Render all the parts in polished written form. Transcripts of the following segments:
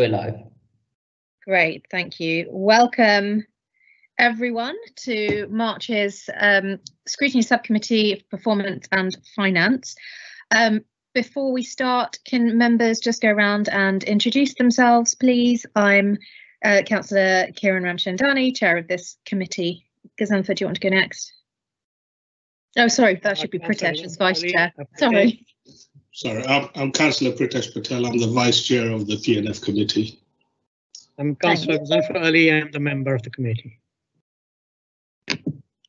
We're live. Great, thank you. Welcome everyone to March's Scrutiny Subcommittee of Performance and Finance. Before we start, can members just go around and introduce themselves, please? I'm Councillor Kieran Ramchandani, Chair of this committee. Gazantha, do you want to go next? Oh, sorry, that should be Pritesh as Vice Chair. Sorry. Sorry, I'm Councillor Pritesh Patel. I'm the Vice Chair of the PNF Committee. I'm Councillor Gazantha Ali. I'm the member of the committee.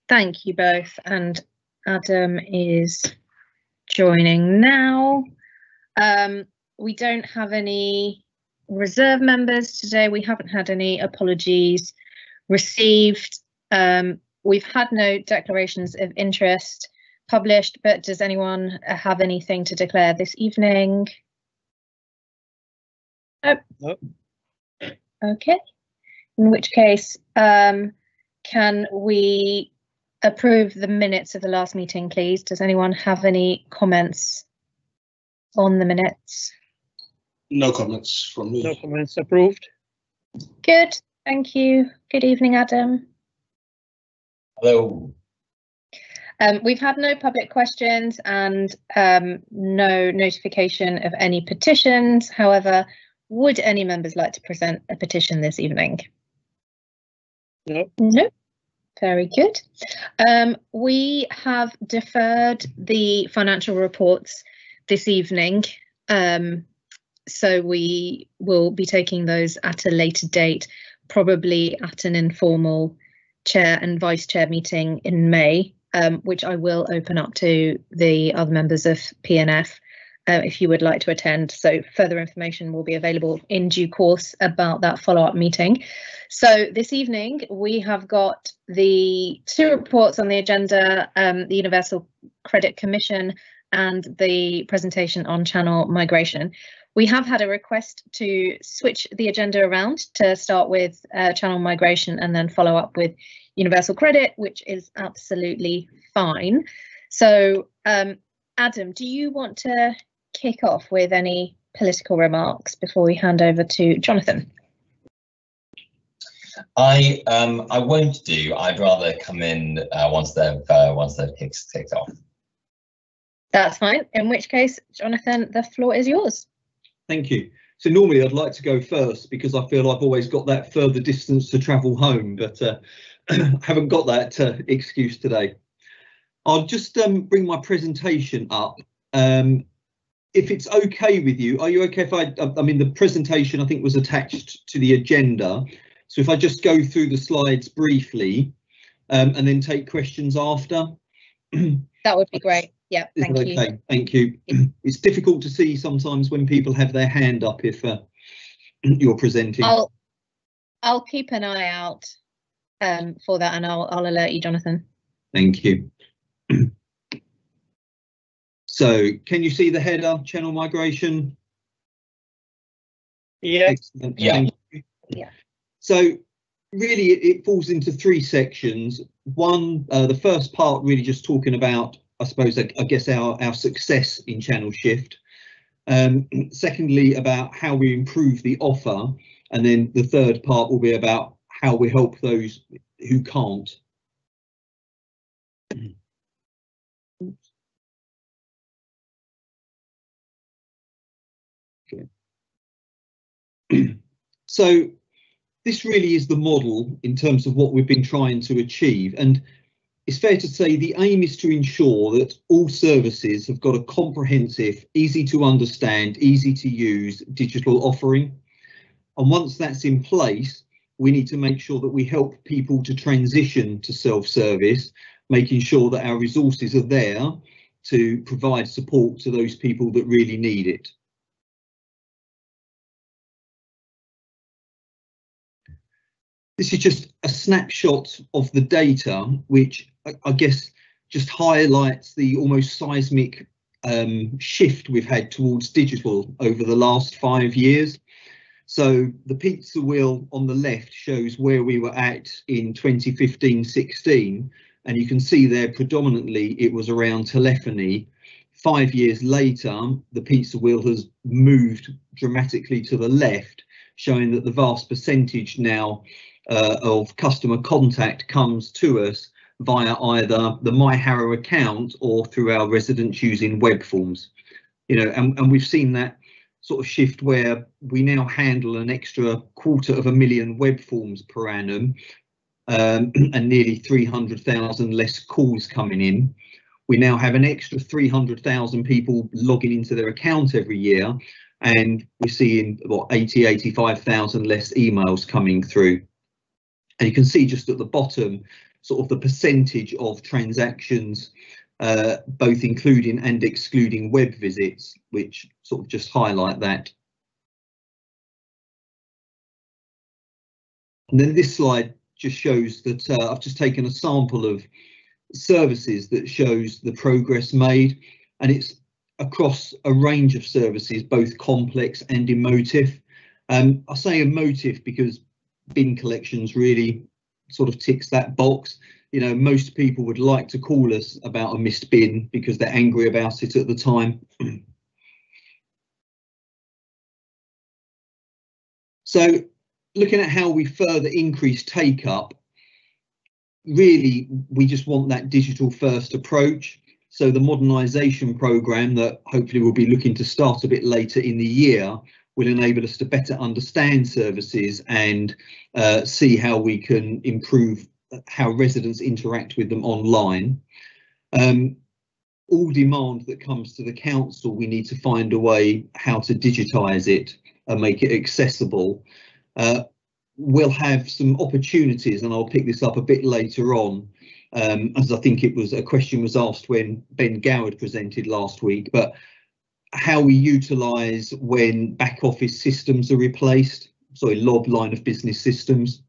Thank you both. And Adam is joining now. We don't have any reserve members today. We haven't had any apologies received. We've had no declarations of interest published, but does anyone have anything to declare this evening? Oh. No. Okay, in which case, can we approve the minutes of the last meeting, please? Does anyone have any comments on the minutes? No comments from me. No comments, approved. Good, thank you. Good evening, Adam. Hello. We've had no public questions and no notification of any petitions. However, would any members like to present a petition this evening? No. No. Very good. We have deferred the financial reports this evening, so we will be taking those at a later date, probably at an informal chair and vice chair meeting in May, which I will open up to the other members of PNF if you would like to attend. So further information will be available in due course about that follow-up meeting. So this evening we have got the two reports on the agenda, the Universal Credit Commission and the presentation on channel migration. We have had a request to switch the agenda around to start with channel migration and then follow up with Universal Credit, which is absolutely fine. So Adam, do you want to kick off with any political remarks before we hand over to Jonathan? I won't do. I'd rather come in once they've kicked off. That's fine. In which case, Jonathan, the floor is yours. Thank you. So normally I'd like to go first because I feel I've always got that further distance to travel home, but haven't got that excuse today. I'll just bring my presentation up. If it's okay with you, are you okay if I mean, the presentation I think was attached to the agenda. So if I just go through the slides briefly and then take questions after. That would be great. Yeah, thank you. Okay, thank you. It's difficult to see sometimes when people have their hand up if you're presenting. I'll keep an eye out for that and I'll alert you, Jonathan. Thank you. So can you see the header, channel migration? Yeah. Excellent. Yeah. Yeah. So really it falls into three sections. One, the first part really just talking about, I suppose, I guess our success in channel shift. Secondly, about how we improve the offer. And then the third part will be about how we help those who can't. Okay. So this really is the model in terms of what we've been trying to achieve, and it's fair to say the aim is to ensure that all services have got a comprehensive, easy to understand, easy to use digital offering. And once that's in place, we need to make sure that we help people to transition to self-service, making sure that our resources are there to provide support to those people that really need it. This is just a snapshot of the data, which I guess just highlights the almost seismic shift we've had towards digital over the last 5 years. So the pizza wheel on the left shows where we were at in 2015-16, and you can see there predominantly it was around telephony. 5 years later, the pizza wheel has moved dramatically to the left, showing that the vast percentage now of customer contact comes to us via either the My Harrow account or through our residents using web forms. You know, and we've seen that sort of shift where we now handle an extra 250,000 web forms per annum, and nearly 300,000 less calls coming in. We now have an extra 300,000 people logging into their account every year, and we're seeing what 85,000 less emails coming through. And you can see just at the bottom sort of the percentage of transactions, both including and excluding web visits, which sort of just highlight that. And then this slide just shows that I've just taken a sample of services that shows the progress made, and it's across a range of services, both complex and emotive. I say emotive because bin collections really sort of ticks that box. You know, most people would like to call us about a missed bin because they're angry about it at the time. So looking at how we further increase take up, really we just want that digital first approach. So the modernisation programme that hopefully we'll be looking to start a bit later in the year will enable us to better understand services and see how we can improve how residents interact with them online. All demand that comes to the council, we need to find a way how to digitise it and make it accessible. We'll have some opportunities, and I'll pick this up a bit later on, as I think it was a question was asked when Ben Goward presented last week, but how we utilise when back office systems are replaced, sorry, LOB, line of business systems,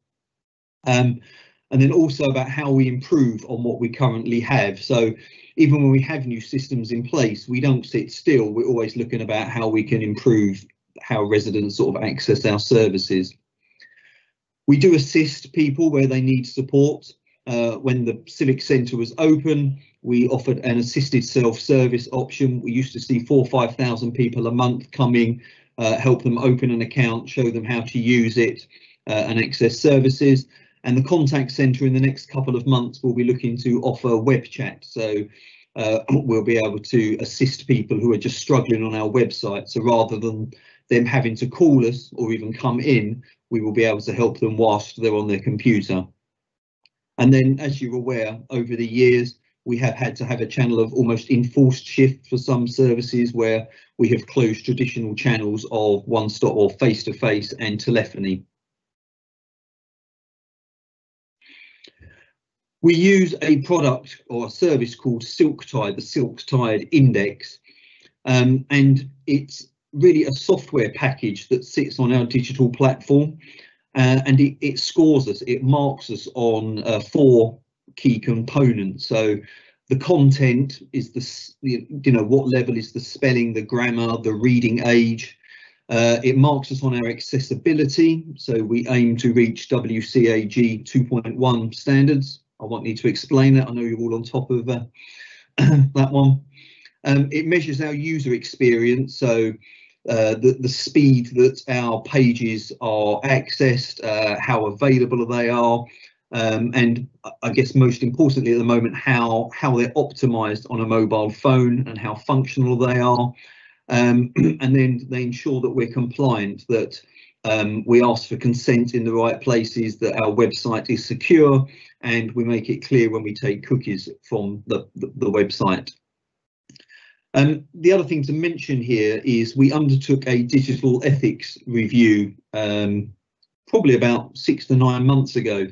and then also about how we improve on what we currently have. So even when we have new systems in place, we don't sit still, we're always looking about how we can improve how residents sort of access our services. We do assist people where they need support. When the Civic Centre was open, we offered an assisted self-service option. We used to see 4,000 or 5,000 people a month coming, help them open an account, show them how to use it and access services. And the contact centre in the next couple of months will be looking to offer web chat. So we'll be able to assist people who are just struggling on our website. So rather than them having to call us or even come in, we will be able to help them whilst they're on their computer. And then, as you're aware, over the years, we have had to have a channel of almost enforced shift for some services where we have closed traditional channels of one-stop or face-to-face and telephony. We use a product or a service called Silktide, the Silktide Index, and it's really a software package that sits on our digital platform, and it scores us, it marks us on 4 key components. So the content is what level is the spelling, the grammar, the reading age. It marks us on our accessibility, so we aim to reach WCAG 2.1 standards. I won't need to explain that, I know you're all on top of that one. It measures our user experience, so the speed that our pages are accessed, how available they are, and I guess most importantly at the moment, how they're optimised on a mobile phone and how functional they are. And then they ensure that we're compliant, that we ask for consent in the right places, that our website is secure, and we make it clear when we take cookies from the website. The other thing to mention here is we undertook a digital ethics review probably about 6 to 9 months ago.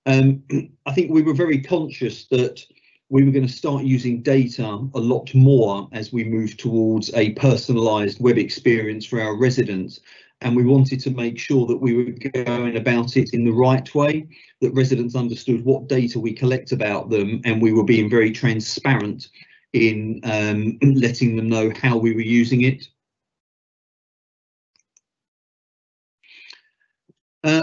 I think we were very conscious that we were going to start using data a lot more as we move towards a personalised web experience for our residents, and we wanted to make sure that we were going about it in the right way, that residents understood what data we collect about them, and we were being very transparent in letting them know how we were using it.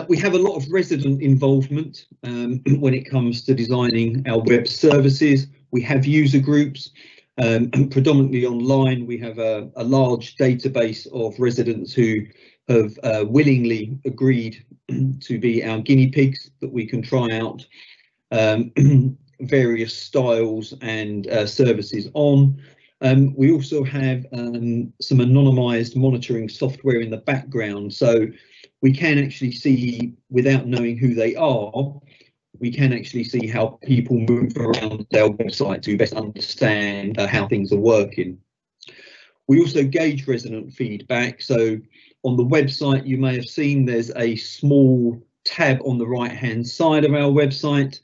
We have a lot of resident involvement when it comes to designing our web services. We have user groups, predominantly online. We have a large database of residents who have willingly agreed to be our guinea pigs that we can try out various styles and services on. We also have some anonymised monitoring software in the background, so we can actually see, without knowing who they are, we can actually see how people move around their website to best understand how things are working. We also gauge resident feedback, so on the website you may have seen there's a small tab on the right hand side of our website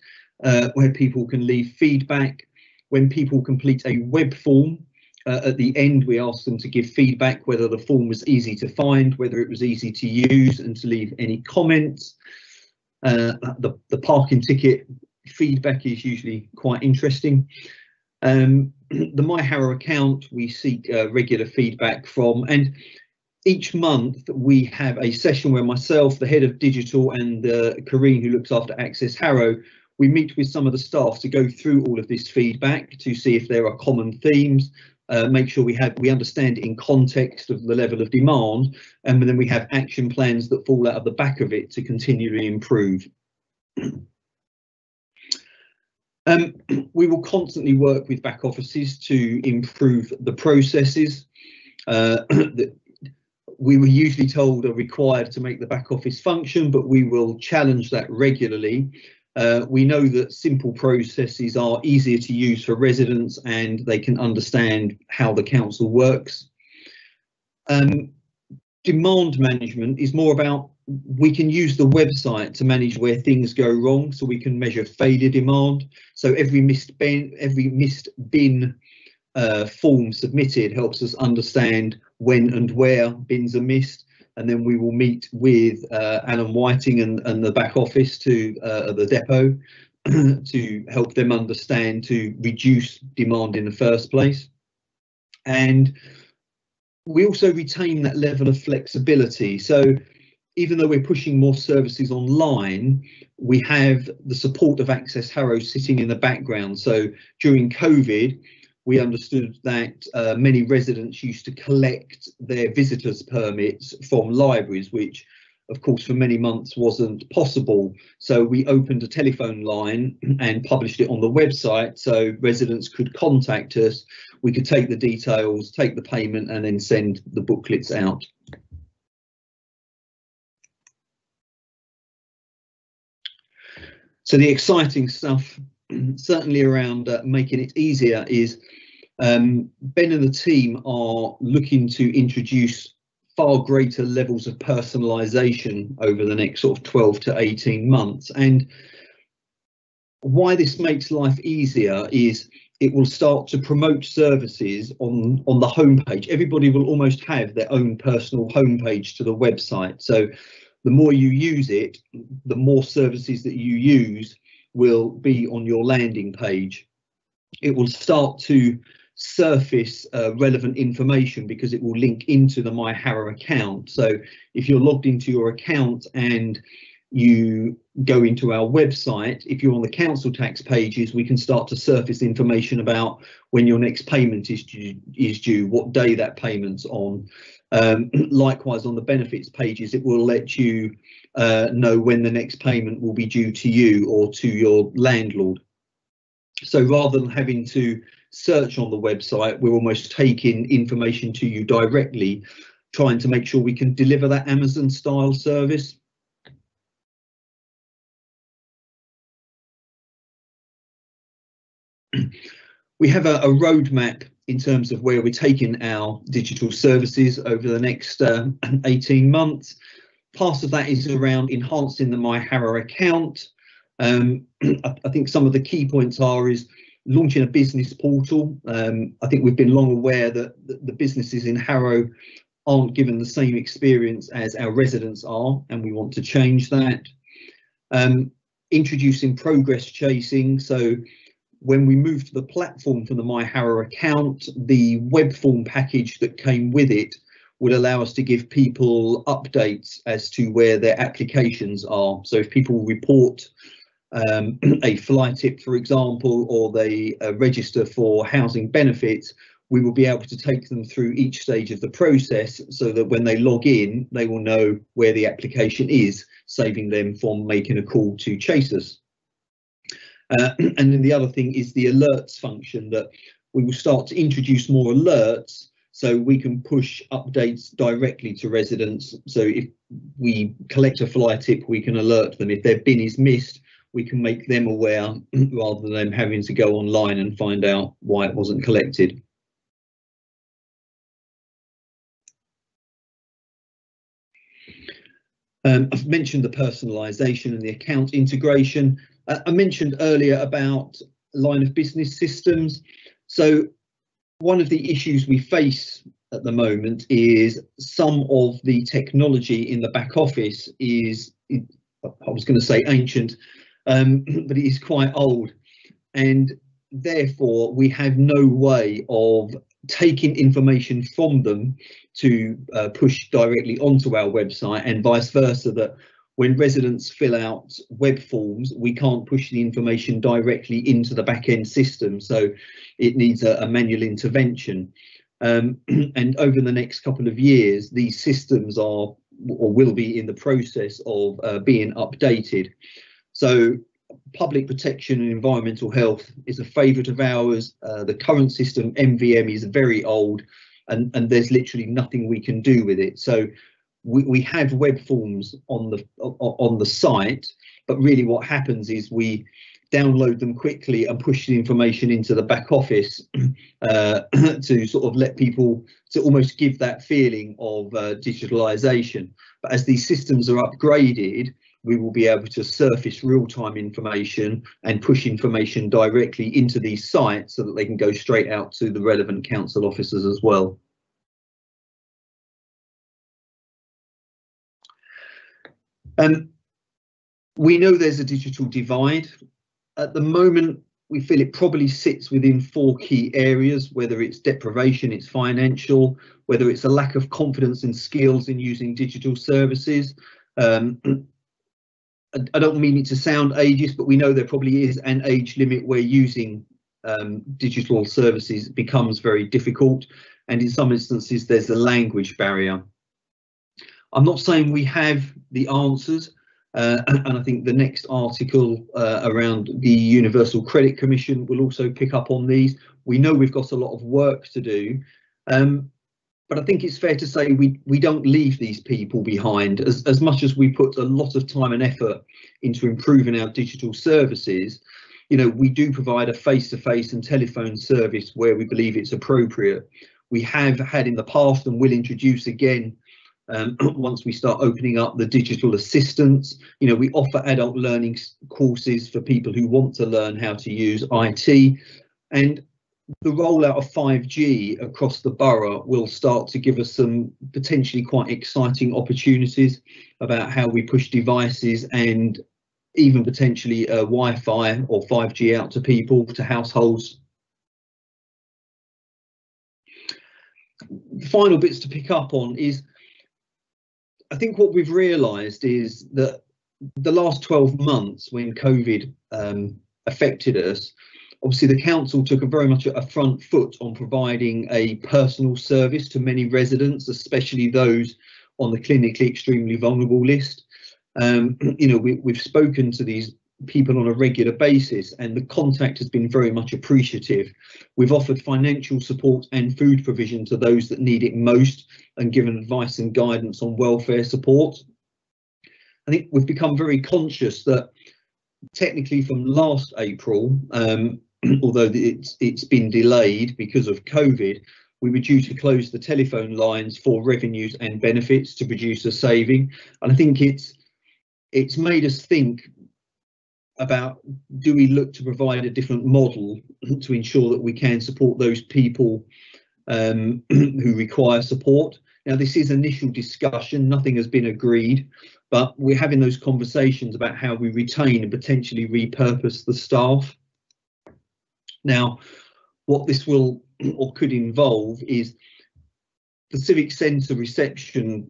where people can leave feedback. When people complete a web form, at the end we ask them to give feedback, whether the form was easy to find, whether it was easy to use, and to leave any comments. The parking ticket feedback is usually quite interesting. The My Harrow account we seek regular feedback from, and each month we have a session where myself, the head of digital, and Corrine, who looks after Access Harrow, we meet with some of the staff to go through all of this feedback to see if there are common themes, make sure we understand it in context of the level of demand, and then we have action plans that fall out of the back of it to continually improve. We will constantly work with back offices to improve the processes that we were usually told are required to make the back office function, but we will challenge that regularly. We know that simple processes are easier to use for residents and they can understand how the council works. Demand management is more about, we can use the website to manage where things go wrong, so we can measure failure demand. So every missed bin form submitted helps us understand when and where bins are missed, and then we will meet with Alan Whiting and the back office to the depot to help them understand to reduce demand in the first place. And we also retain that level of flexibility. So even though we're pushing more services online, we have the support of Access Harrow sitting in the background. So during COVID, we understood that many residents used to collect their visitors permits from libraries, which of course for many months wasn't possible. So we opened a telephone line and published it on the website so residents could contact us. We could take the details, take the payment, and then send the booklets out. So the exciting stuff, certainly around making it easier, is Ben and the team are looking to introduce far greater levels of personalisation over the next sort of 12 to 18 months. And why this makes life easier is it will start to promote services on the homepage. Everybody will almost have their own personal homepage to the website. So the more you use it, the more services that you use will be on your landing page. It will start to surface relevant information because it will link into the My Harrow account. So if you're logged into your account and you go into our website, if you're on the council tax pages, we can start to surface information about when your next payment is due, what day that payment's on. Likewise, on the benefits pages, it will let you know when the next payment will be due to you or to your landlord. So rather than having to search on the website, we're almost taking information to you directly, trying to make sure we can deliver that Amazon style service. We have a roadmap in terms of where we're taking our digital services over the next 18 months. Part of that is around enhancing the My Harrow account. I think some of the key points is launching a business portal. I think we've been long aware that the businesses in Harrow aren't given the same experience as our residents are, and we want to change that. Introducing progress chasing. So when we moved to the platform for the My Harrow account, the web form package that came with it would allow us to give people updates as to where their applications are. So if people report a fly tip, for example, or they register for housing benefits, we will be able to take them through each stage of the process so that when they log in, they will know where the application is, saving them from making a call to chase us. And then the other thing is the alerts function, that we will start to introduce more alerts so we can push updates directly to residents. So if we collect a fly tip, we can alert them. If their bin is missed, we can make them aware rather than them having to go online and find out why it wasn't collected. I've mentioned the personalisation and the account integration. I mentioned earlier about line of business systems. So one of the issues we face at the moment is some of the technology in the back office is, I was going to say ancient, but it is quite old, and therefore we have no way of taking information from them to push directly onto our website, and vice versa, that when residents fill out web forms, we can't push the information directly into the back end system, so it needs a manual intervention. And over the next couple of years, these systems are or will be in the process of being updated. So public protection and environmental health is a favourite of ours. The current system, MVM, is very old, and there's literally nothing we can do with it. So we have web forms on the site, but really what happens is we download them quickly and push the information into the back office to sort of let people, to almost give that feeling of digitalisation. But as these systems are upgraded, we will be able to surface real-time information and push information directly into these sites so that they can go straight out to the relevant council officers as well. We know there's a digital divide. At the moment, we feel it probably sits within 4 key areas, whether it's deprivation, it's financial, whether it's a lack of confidence and skills in using digital services. I don't mean it to sound ageist, but we know there probably is an age limit where using digital services becomes very difficult, and in some instances there's a language barrier. I'm not saying we have the answers, and I think the next article around the Universal Credit Commission will also pick up on these. We know we've got a lot of work to do, but I think it's fair to say we don't leave these people behind. As much as we put a lot of time and effort into improving our digital services, you know, we do provide a face-to-face and telephone service where we believe it's appropriate. We have had in the past and will introduce again once we start opening up the digital assistance. You know, we offer adult learning courses for people who want to learn how to use IT, and the rollout of 5G across the borough will start to give us some potentially quite exciting opportunities about how we push devices and even potentially Wi-Fi or 5G out to people, to households. The final bits to pick up on is, I think what we've realised is that the last 12 months when COVID affected us, obviously the council took a very much a front foot on providing a personal service to many residents, especially those on the clinically extremely vulnerable list. You know, we've spoken to these people on a regular basis, and the contact has been very much appreciative. We've offered financial support and food provision to those that need it most, and given advice and guidance on welfare support. I think we've become very conscious that technically from last April, although it's been delayed because of COVID, we were due to close the telephone lines for revenues and benefits to produce a saving. And I think it's made us think about, do we look to provide a different model to ensure that we can support those people who require support. Now, this is initial discussion, nothing has been agreed, but we're having those conversations about how we retain and potentially repurpose the staff. Now, what this will or could involve is the Civic Centre reception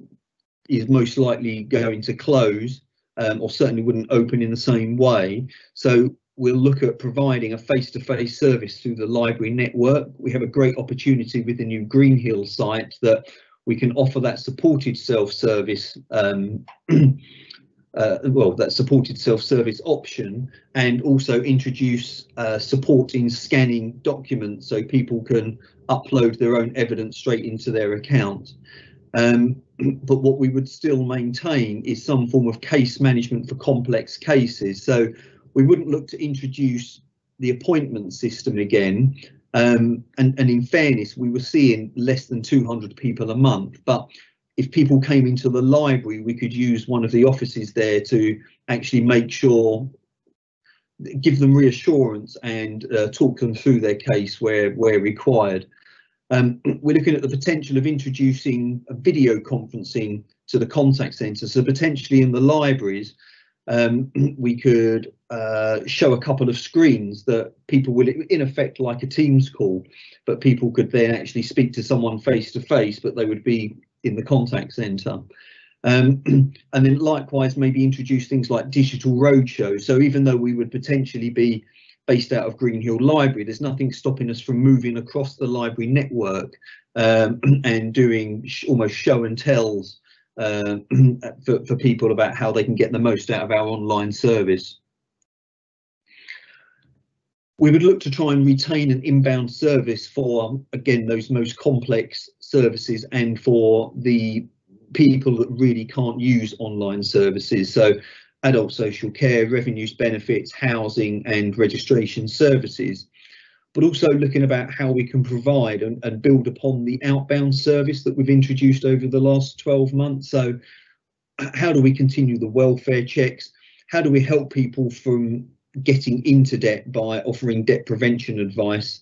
is most likely going to close, or certainly wouldn't open in the same way. So we'll look at providing a face-to-face service through the library network. We have a great opportunity with the new Greenhill site that we can offer that supported self-service that supported self-service option, and also introduce support in scanning documents so people can upload their own evidence straight into their account. But what we would still maintain is some form of case management for complex cases. So we wouldn't look to introduce the appointment system again. And in fairness, we were seeing less than 200 people a month, but if people came into the library, we could use one of the offices there to actually make sure, give them reassurance and talk them through their case where required. We're looking at the potential of introducing a video conferencing to the contact centre. So potentially in the libraries, we could show a couple of screens that people will, in effect, like a Teams call, but people could then actually speak to someone face to face, but they would be in the contact centre. And then likewise, maybe introduce things like digital roadshows. So even though we would potentially be based out of Greenhill Library, there's nothing stopping us from moving across the library network and doing almost show and tells for people about how they can get the most out of our online service. We would look to try and retain an inbound service for, again, those most complex services and for the people that really can't use online services. So adult social care, revenues, benefits, housing and registration services, but also looking about how we can provide and build upon the outbound service that we've introduced over the last 12 months. So how do we continue the welfare checks? How do we help people from getting into debt by offering debt prevention advice?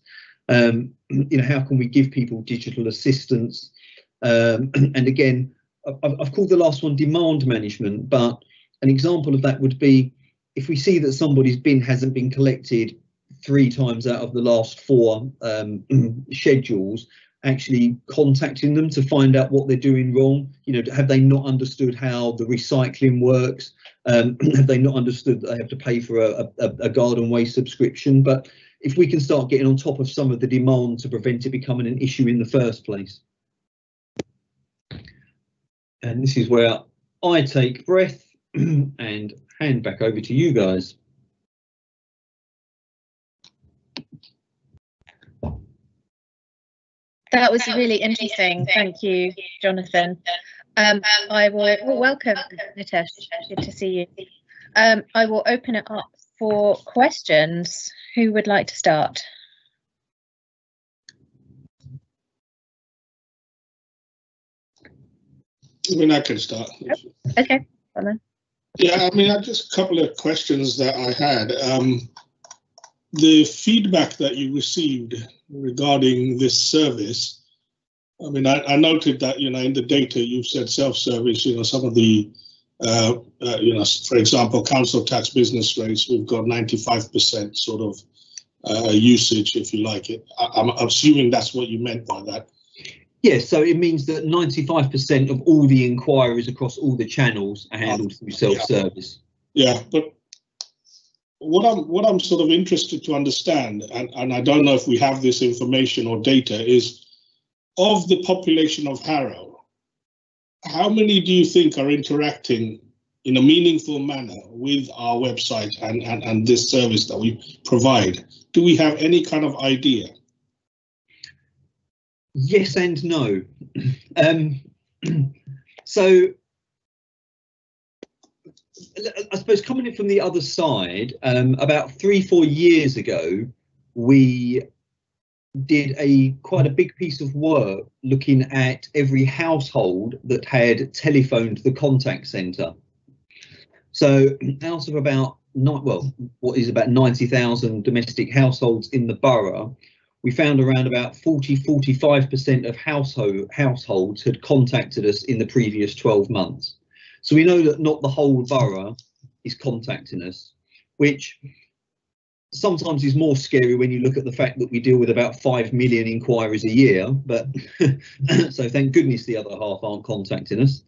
You know, how can we give people digital assistance? And again, I've called the last one demand management, but an example of that would be if we see that somebody's bin hasn't been collected 3 times out of the last 4 schedules, actually contacting them to find out what they're doing wrong. You know, have they not understood how the recycling works? Have they not understood that they have to pay for a garden waste subscription? But if we can start getting on top of some of the demand to prevent it becoming an issue in the first place. And this is where I take breath and hand back over to you guys. That was really interesting. Thank you, Jonathan. I will welcome Nitesh. Good to see you. I will open it up for questions. Who would like to start? I mean, I can start. Okay. Well then. Yeah, I mean, just a couple of questions that I had. The feedback that you received regarding this service, I mean, I noted that, you know, in the data you've said self-service, you know, some of the, you know, for example, council tax business rates, we've got 95% sort of usage, if you like it. I'm assuming that's what you meant by that. Yes, so it means that 95% of all the inquiries across all the channels are handled through self-service. Yeah, but what I'm sort of interested to understand, and I don't know if we have this information or data, is of the population of Harrow, how many do you think are interacting in a meaningful manner with our website and this service that we provide? Do we have any kind of idea? Yes and no. So I suppose coming in from the other side, about 3-4 years ago, we did quite a big piece of work looking at every household that had telephoned the contact centre. So out of about what is about 90,000 domestic households in the borough, we found around about 40–45% of households had contacted us in the previous 12 months. So we know that not the whole borough is contacting us, which sometimes is more scary when you look at the fact that we deal with about 5 million inquiries a year, but so thank goodness the other half aren't contacting us.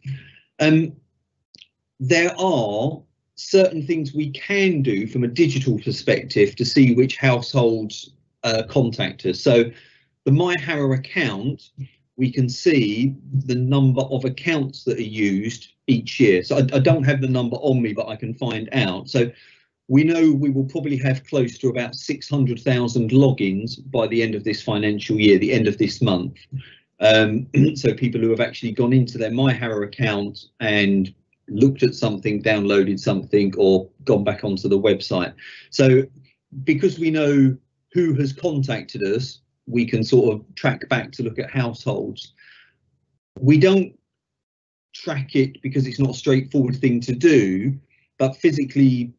There are certain things we can do from a digital perspective to see which households contact us. So the My Harrow account, we can see the number of accounts that are used each year. So I don't have the number on me, but I can find out. So we know we will probably have close to about 600,000 logins by the end of this financial year, the end of this month. So people who have actually gone into their My Harrow account and looked at something, downloaded something, or gone back onto the website. So because we know who has contacted us, we can sort of track back to look at households. We don't track it because it's not a straightforward thing to do, but physically,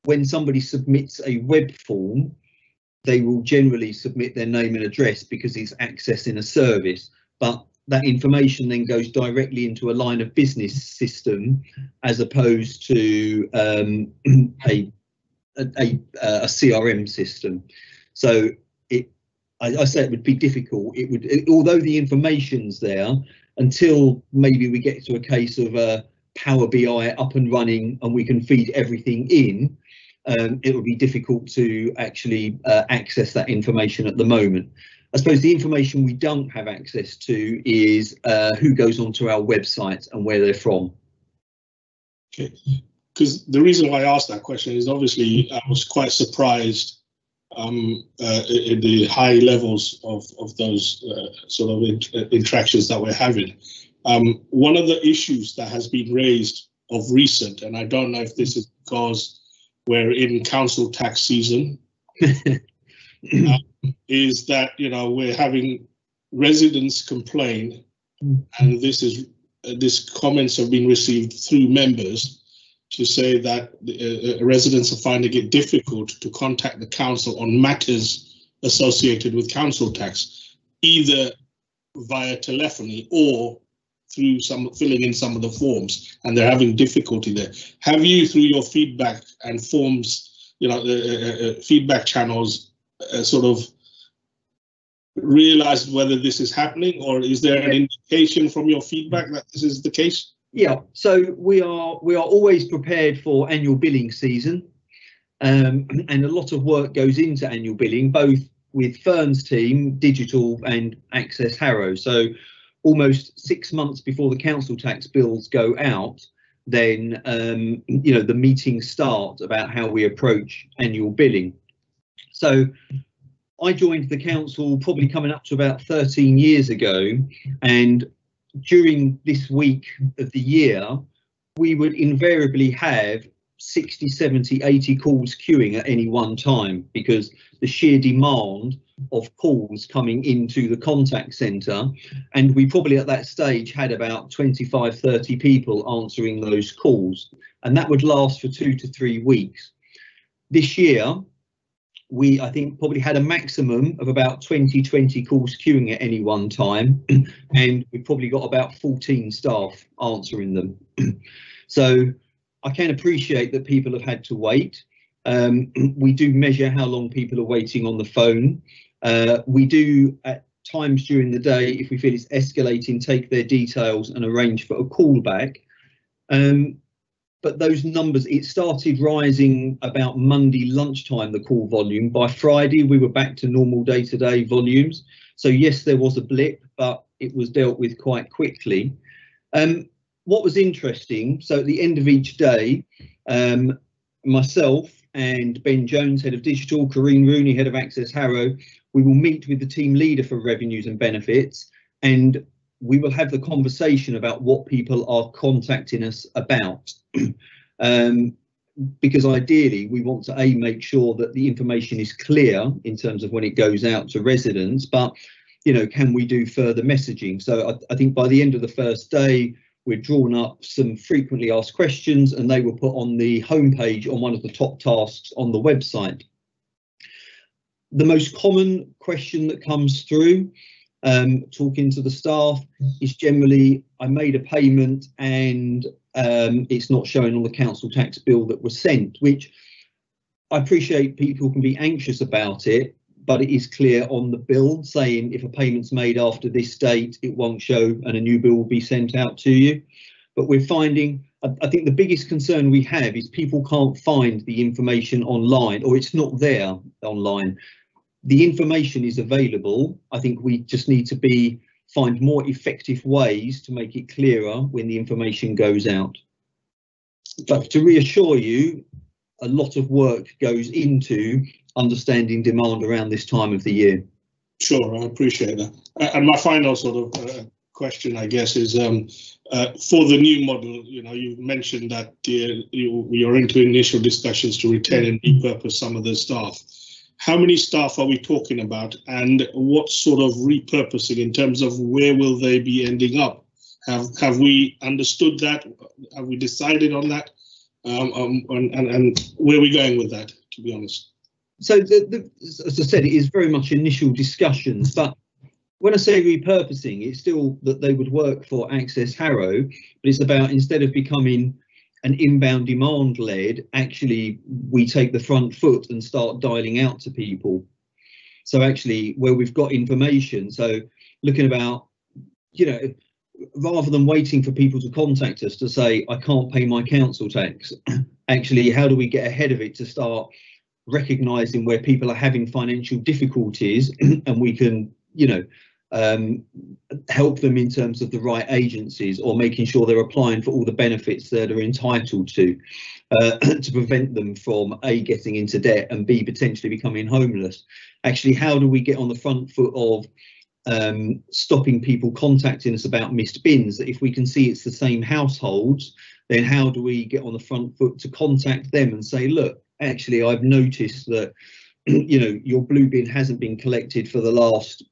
when somebody submits a web form, they will generally submit their name and address because it's accessing a service, but that information then goes directly into a line of business system as opposed to a CRM system. So I say it would be difficult. Although the information's there, until maybe we get to a case of Power BI up and running and we can feed everything in, it would be difficult to actually access that information at the moment. I suppose the information we don't have access to is who goes onto our website and where they're from. Okay, because the reason why I asked that question is obviously I was quite surprised in the high levels of those sort of interactions that we're having. One of the issues that has been raised of recent, and I don't know if this is because we're in council tax season, is that, you know, we're having residents complain, and this comments have been received through members to say that residents are finding it difficult to contact the council on matters associated with council tax, either via telephony or through filling in some of the forms, and they're having difficulty there. Have you, through your feedback and forms, you know, feedback channels, sort of realized whether this is happening, or is there an indication from your feedback that this is the case? Yeah, so we are always prepared for annual billing season, and a lot of work goes into annual billing, both with Fern's team, digital and Access Harrow. So almost 6 months before the council tax bills go out, then you know, the meetings start about how we approach annual billing. So I joined the council probably coming up to about 13 years ago, and during this week of the year, we would invariably have 60, 70, 80 calls queuing at any one time, because the sheer demand of calls coming into the contact centre, and we probably at that stage had about 25, 30 people answering those calls, and that would last for 2 to 3 weeks. This year, we, I think, probably had a maximum of about 20 calls queuing at any one time, and we've probably got about 14 staff answering them. So I can appreciate that people have had to wait. We do measure how long people are waiting on the phone. We do, at times during the day, if we feel it's escalating, take their details and arrange for a call back. But those numbers, it started rising about Monday lunchtime, the call volume. By Friday, we were back to normal day-to-day volumes. So yes, there was a blip, but it was dealt with quite quickly. What was interesting, so at the end of each day, myself and Ben Jones, head of digital, Corinne Rooney, head of Access Harrow, we will meet with the team leader for revenues and benefits, and we will have the conversation about what people are contacting us about. Because ideally we want to make sure that the information is clear in terms of when it goes out to residents, but you know, can we do further messaging? So I think by the end of the first day, we've drawn up some frequently asked questions, and they were put on the homepage on one of the top tasks on the website. The most common question that comes through, talking to the staff, is generally, I made a payment and it's not showing on the council tax bill that was sent, which I appreciate people can be anxious about it, but it is clear on the bill saying if a payment's made after this date, it won't show and a new bill will be sent out to you. but we're finding, I think the biggest concern we have is people can't find the information online, or it's not there online. The information is available. I think we just need to find more effective ways to make it clearer when the information goes out. But to reassure you, a lot of work goes into understanding demand around this time of the year. Sure, I appreciate that. And my final sort of question, I guess, is for the new model. You know, you mentioned that you're into initial discussions to retain and repurpose some of the staff. How many staff are we talking about, and what sort of repurposing in terms of where will they be ending up? Have we understood that? Have we decided on that? And where are we going with that, to be honest? So, as I said, it is very much initial discussions, but when I say repurposing, it's still that they would work for Access Harrow, but it's about, instead of becoming an inbound demand led, actually we take the front foot and start dialing out to people. So actually where we've got information, so looking about, you know, rather than waiting for people to contact us to say, I can't pay my council tax, actually, how do we get ahead of it to start recognising where people are having financial difficulties and we can, you know, help them in terms of the right agencies, or making sure they're applying for all the benefits that are entitled to prevent them from A, getting into debt, and B, potentially becoming homeless. Actually, how do we get on the front foot of stopping people contacting us about missed bins? That if we can see it's the same households, then how do we get on the front foot to contact them and say, look, actually, I've noticed that, you know, your blue bin hasn't been collected for the last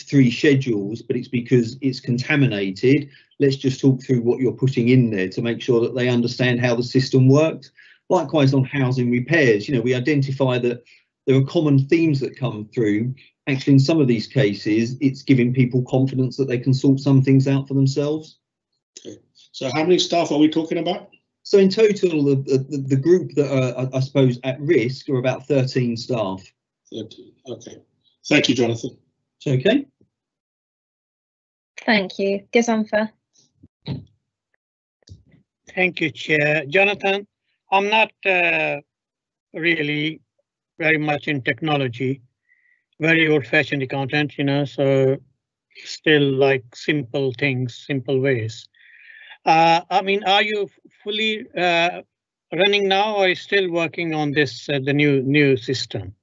3 schedules, but it's because it's contaminated. Let's just talk through what you're putting in there to make sure that they understand how the system works. Likewise on housing repairs, you know, we identify that there are common themes that come through. Actually, in some of these cases, it's giving people confidence that they can sort some things out for themselves. Okay. So how many staff are we talking about? So in total, the group that are, I suppose, at risk are about 13 staff. 13. Okay. Thank you, Jonathan. Okay. Thank you. Gazanfa. Thank you, Chair. Jonathan, I'm not really very much in technology, very old-fashioned accountant, you know, so still like simple things, simple ways. I mean, are you fully running now, or are you still working on this, the new system?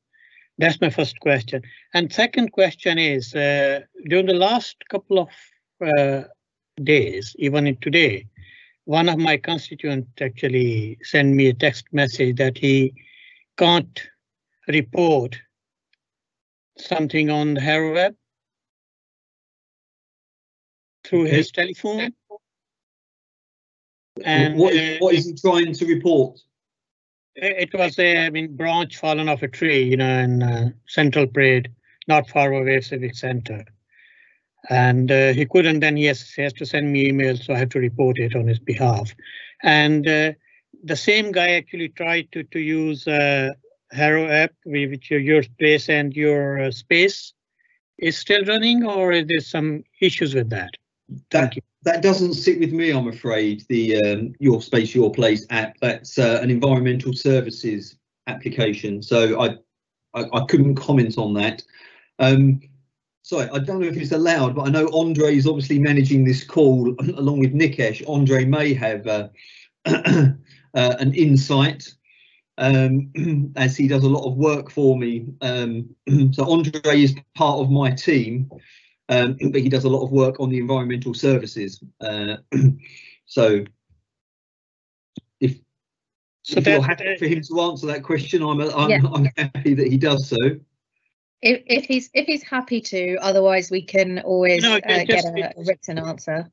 That's my first question. And second question is, during the last couple of days, even today, one of my constituents actually sent me a text message that he can't report something on the Harrow web through his telephone. And what is he trying to report? It was a branch fallen off a tree, you know, in Central Parade, not far away Civic Centre. And he couldn't, then he has to send me email, so I have to report it on his behalf. And the same guy actually tried to use Harrow app, which your place and your space is still running, or is there some issues with that? Thank you. That doesn't sit with me, I'm afraid. The Your Space, Your Place app, that's an environmental services application, so I couldn't comment on that. Sorry, I don't know if it's allowed, but I know Andre is obviously managing this call along with Nikesh. Andre may have an insight, as he does a lot of work for me. So Andre is part of my team. But he does a lot of work on the environmental services. So if you're happy for him to answer that question, I'm happy that he does so. If he's happy to, otherwise we can always get a written answer.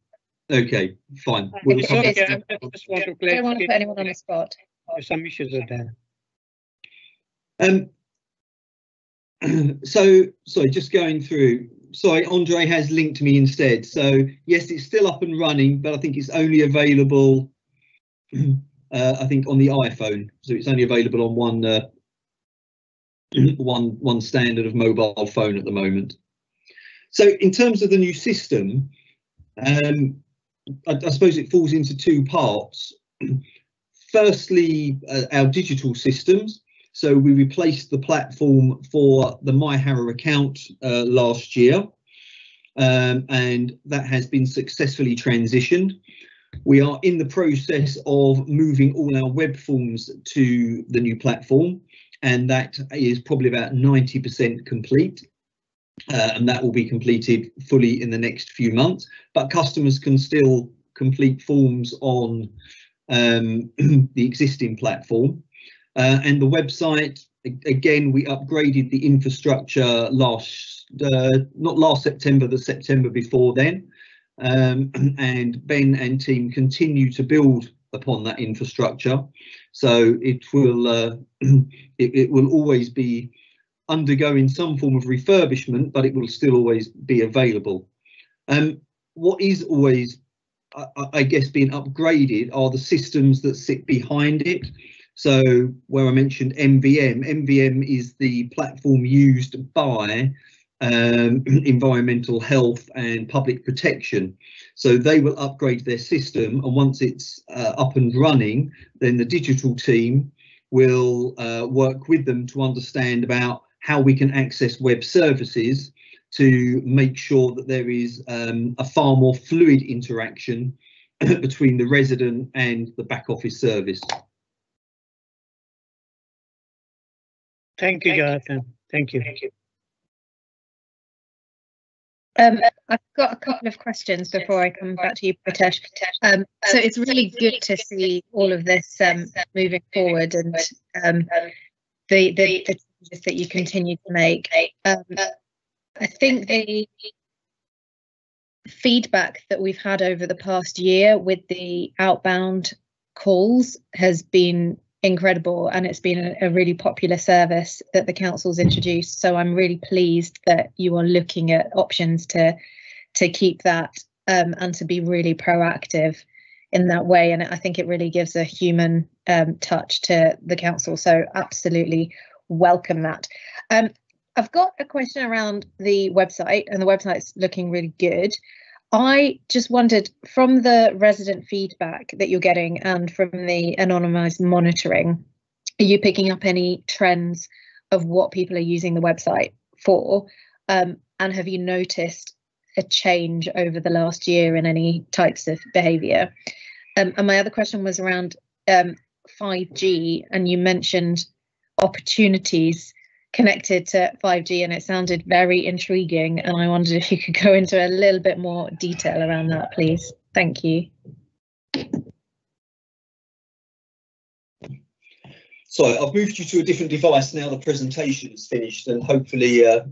Okay, fine. I just want to I don't want to put anyone on the spot. There's some issues with that. So sorry, just going through. Sorry, Andre has linked me instead. So yes, it's still up and running, but I think it's only available, I think, on the iPhone. So it's only available on one standard of mobile phone at the moment. So in terms of the new system, I suppose it falls into two parts. Firstly, our digital systems. So we replaced the platform for the My Harrow account last year, and that has been successfully transitioned. We are in the process of moving all our web forms to the new platform, and that is probably about 90% complete. And that will be completed fully in the next few months, but customers can still complete forms on the existing platform. And the website, again, we upgraded the infrastructure not last September, the September before then. And Ben and team continue to build upon that infrastructure. So it will it will always be undergoing some form of refurbishment, but it will still always be available. What is always, I guess, being upgraded are the systems that sit behind it. So where I mentioned MVM, MVM is the platform used by environmental health and public protection. So they will upgrade their system, and once it's up and running, then the digital team will work with them to understand about how we can access web services to make sure that there is a far more fluid interaction between the resident and the back office service. Thank you, Jonathan. Thank you. I've got a couple of questions before I come back to you, Pritesh. So it's really good to see all of this moving forward, and the changes that you continue to make. I think the feedback that we've had over the past year with the outbound calls has been incredible, and it's been a really popular service that the council's introduced. So I'm really pleased that you are looking at options to keep that and to be really proactive in that way. And I think it really gives a human touch to the council. So absolutely welcome that. I've got a question around the website, and the website's looking really good. I just wondered, from the resident feedback that you're getting and from the anonymised monitoring, are you picking up any trends of what people are using the website for? And have you noticed a change over the last year in any types of behaviour? And my other question was around 5G, and you mentioned opportunities connected to 5G, and it sounded very intriguing, and I wondered if you could go into a little bit more detail around that, please. Thank you. So I've moved you to a different device now the presentation is finished, and hopefully I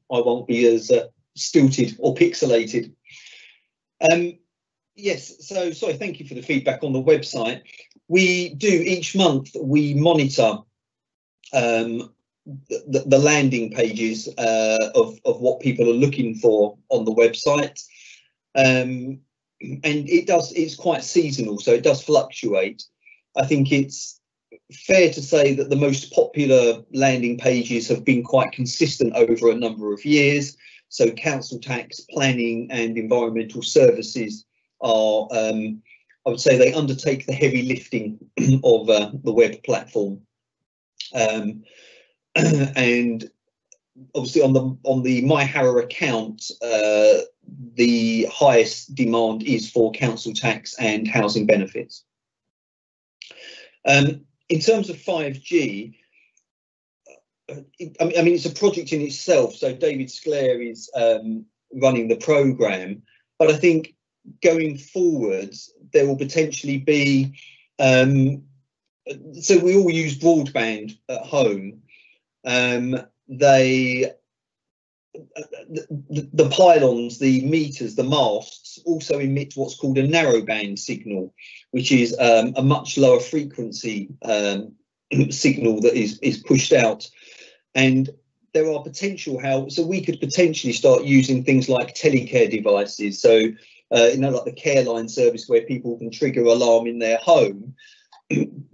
won't be as stilted or pixelated. Yes, so sorry, thank you for the feedback on the website. We do each month, we monitor the landing pages of what people are looking for on the website, and it's quite seasonal, so it does fluctuate. I think it's fair to say that the most popular landing pages have been quite consistent over a number of years. So council tax, planning and environmental services are, I would say, they undertake the heavy lifting of the web platform. And obviously on the My Harrow account, the highest demand is for council tax and housing benefits. In terms of 5G, I mean, it's a project in itself, so David Sclair is running the programme, but I think going forwards there will potentially be, so we all use broadband at home. The pylons, the meters, the masts also emit what's called a narrowband signal, which is a much lower frequency signal that is pushed out. And there are potential so we could potentially start using things like telecare devices. So, you know, like the care line service where people can trigger alarm in their home.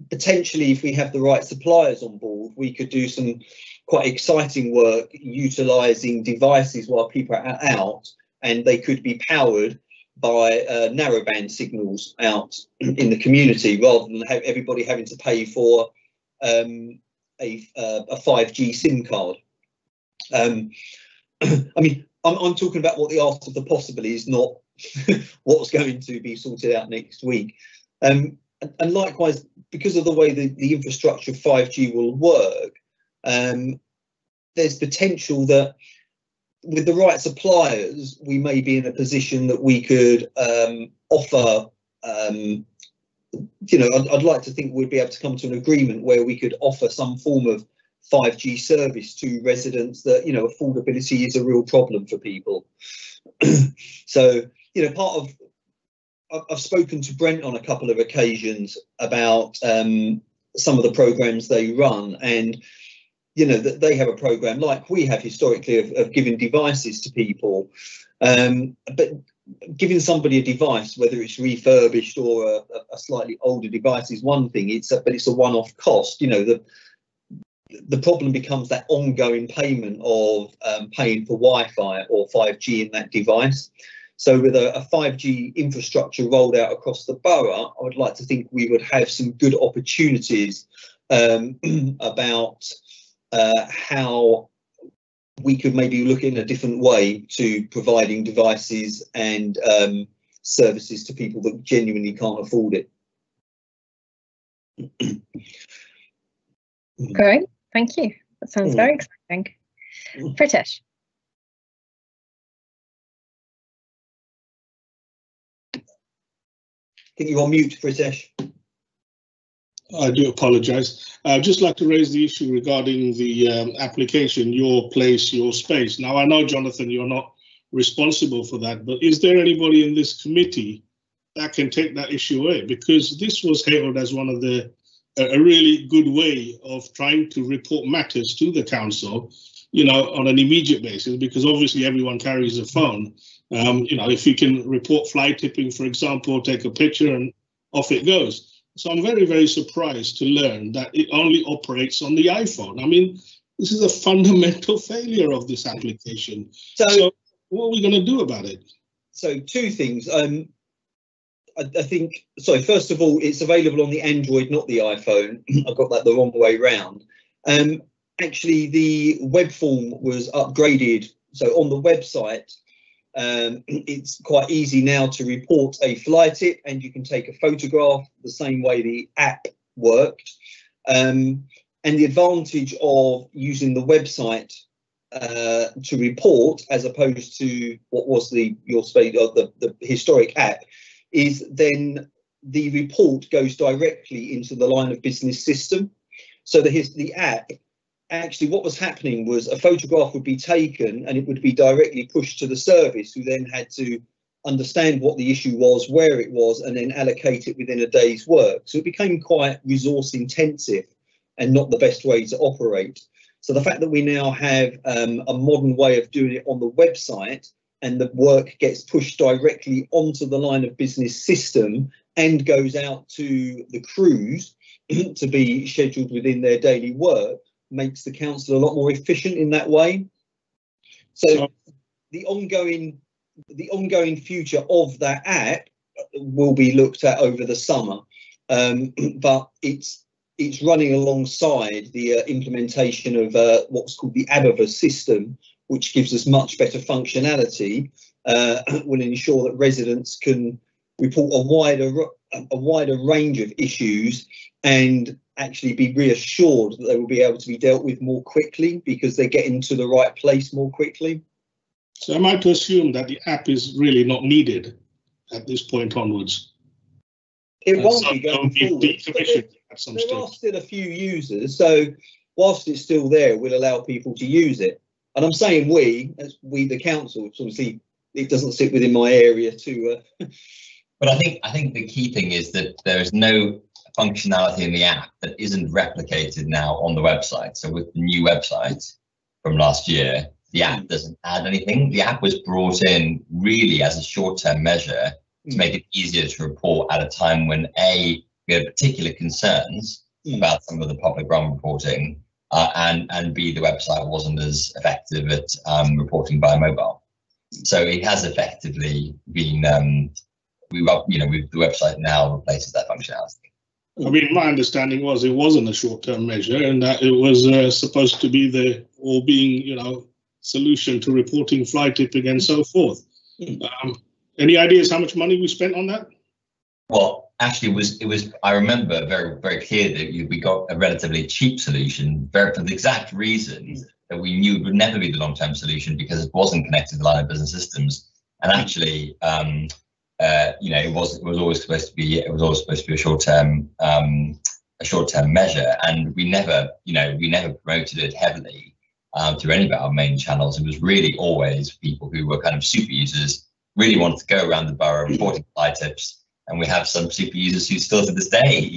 Potentially, if we have the right suppliers on board, we could do some quite exciting work utilising devices while people are out, and they could be powered by narrowband signals out in the community, rather than everybody having to pay for a 5G SIM card. I mean, I'm talking about what the art of the possible is, not what's going to be sorted out next week. And likewise, because of the way the infrastructure of 5G will work, there's potential that with the right suppliers, we may be in a position that we could offer, you know, I'd like to think we'd be able to come to an agreement where we could offer some form of 5G service to residents that, you know, affordability is a real problem for people. So, you know, I've spoken to Brent on a couple of occasions about some of the programs they run, and you know that they have a program like we have historically of giving devices to people, but giving somebody a device, whether it's refurbished or a slightly older device, is one thing. But it's a one-off cost. You know, the problem becomes that ongoing payment of paying for Wi-Fi or 5G in that device. So with a 5G infrastructure rolled out across the borough, I would like to think we would have some good opportunities about how we could maybe look in a different way to providing devices and services to people that genuinely can't afford it. Great, thank you. That sounds very exciting. Pritesh. I think you're on mute, Pritesh. I do apologise. I'd just like to raise the issue regarding the application, your place, your space. Now, I know, Jonathan, you're not responsible for that, but is there anybody in this committee that can take that issue away? Because this was hailed as one of a really good way of trying to report matters to the council, you know, on an immediate basis, because obviously everyone carries a phone. You know, if you can report fly tipping, for example, take a picture and off it goes. So I'm very, very surprised to learn that it only operates on the iPhone. I mean, this is a fundamental failure of this application. So what are we going to do about it? So two things. I think, sorry, first of all, it's available on the Android, not the iPhone. I got that the wrong way round. Actually, the web form was upgraded. So on the website, it's quite easy now to report a fly tip, and you can take a photograph the same way the app worked. And the advantage of using the website to report, as opposed to what was the historic app, is then the report goes directly into the line of business system. So the app, actually what was happening was a photograph would be taken and it would be directly pushed to the service, who then had to understand what the issue was, where it was, and then allocate it within a day's work. So it became quite resource intensive and not the best way to operate. So the fact that we now have a modern way of doing it on the website, and the work gets pushed directly onto the line of business system and goes out to the crews to be scheduled within their daily work, makes the council a lot more efficient in that way. So the ongoing future of that app will be looked at over the summer, but it's running alongside the implementation of what's called the Abavus system, which gives us much better functionality, will ensure that residents can report a wider range of issues and actually be reassured that they will be able to be dealt with more quickly because they're getting to the right place more quickly. So am I to assume that the app is really not needed at this point onwards? It won't be going forward. There are still a few users, so whilst it's still there, we'll allow people to use it. And I'm saying we, as we the council, which obviously it doesn't sit within my area to. But I think the key thing is that there is no functionality in the app that isn't replicated now on the website. So with the new website from last year, the app doesn't add anything. The app was brought in really as a short-term measure to make it easier to report at a time when A, we had particular concerns about some of the public realm reporting, and B, the website wasn't as effective at reporting by mobile. So it has effectively been, the website now replaces that functionality. I mean, my understanding was it wasn't a short-term measure, and that it was supposed to be the solution to reporting fly tipping and so forth. Any ideas how much money we spent on that? Well, actually, it was. I remember very, very clearly that we got a relatively cheap solution, for the exact reason that we knew it would never be the long-term solution because it wasn't connected to the line of business systems. And actually, it was always supposed to be a short-term measure, and we never promoted it heavily through any of our main channels. It was really always people who were kind of super users, really wanted to go around the borough reporting fly tips. And we have some super users who still to this day,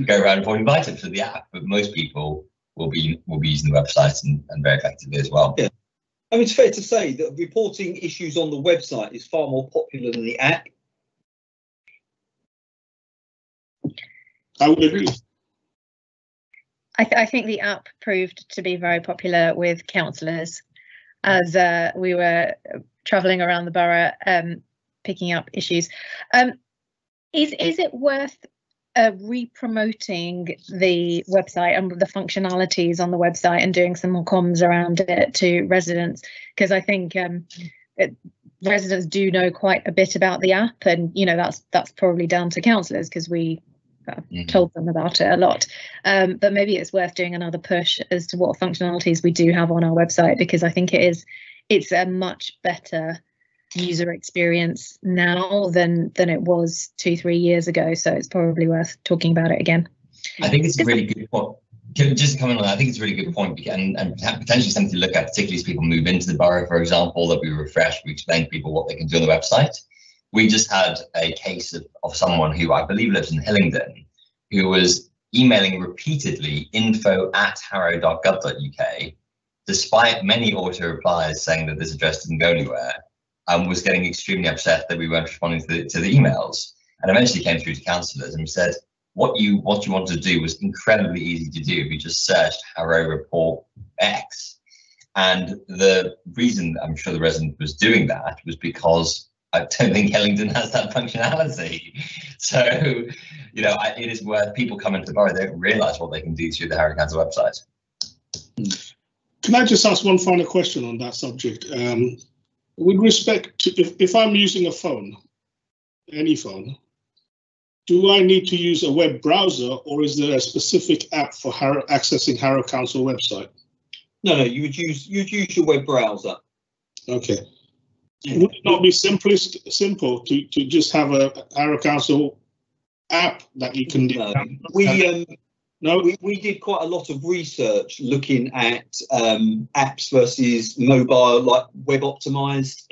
go around reporting fly tips with the app, but most people will be using the website and very effectively as well. Yeah, I mean, it's fair to say that reporting issues on the website is far more popular than the app. I would agree. I think the app proved to be very popular with councillors as we were travelling around the borough picking up issues. Is it worth re-promoting the website and the functionalities on the website and doing some more comms around it to residents? Because I think residents do know quite a bit about the app, and that's probably down to councillors because we told them about it a lot. But maybe it's worth doing another push as to what functionalities we do have on our website, because I think it's a much better user experience now than it was 2-3 years ago, so it's probably worth talking about it again. I think it's a really good point. Just coming on, I think it's a really good point, and potentially something to look at, particularly as people move into the borough, for example, that we refresh, we explain to people what they can do on the website. We just had a case of someone who I believe lives in Hillingdon, who was emailing repeatedly info@harrow.gov.uk, despite many auto replies saying that this address didn't go anywhere. Was getting extremely upset that we weren't responding to the emails, and eventually came through to councillors and we said, what you wanted to do was incredibly easy to do. We just searched Harrow report X, and the reason I'm sure the resident was doing that was because I don't think Hillingdon has that functionality. So, it is worth people coming to the borough, they don't realise what they can do through the Harrow Council website. Can I just ask one final question on that subject? With respect to if I'm using a phone, any phone, do I need to use a web browser, or is there a specific app for accessing Harrow Council website? No, you would use your web browser. Okay. Would it not be simple to just have a Harrow Council app that you can do? We did quite a lot of research looking at apps versus mobile, like mobile optimized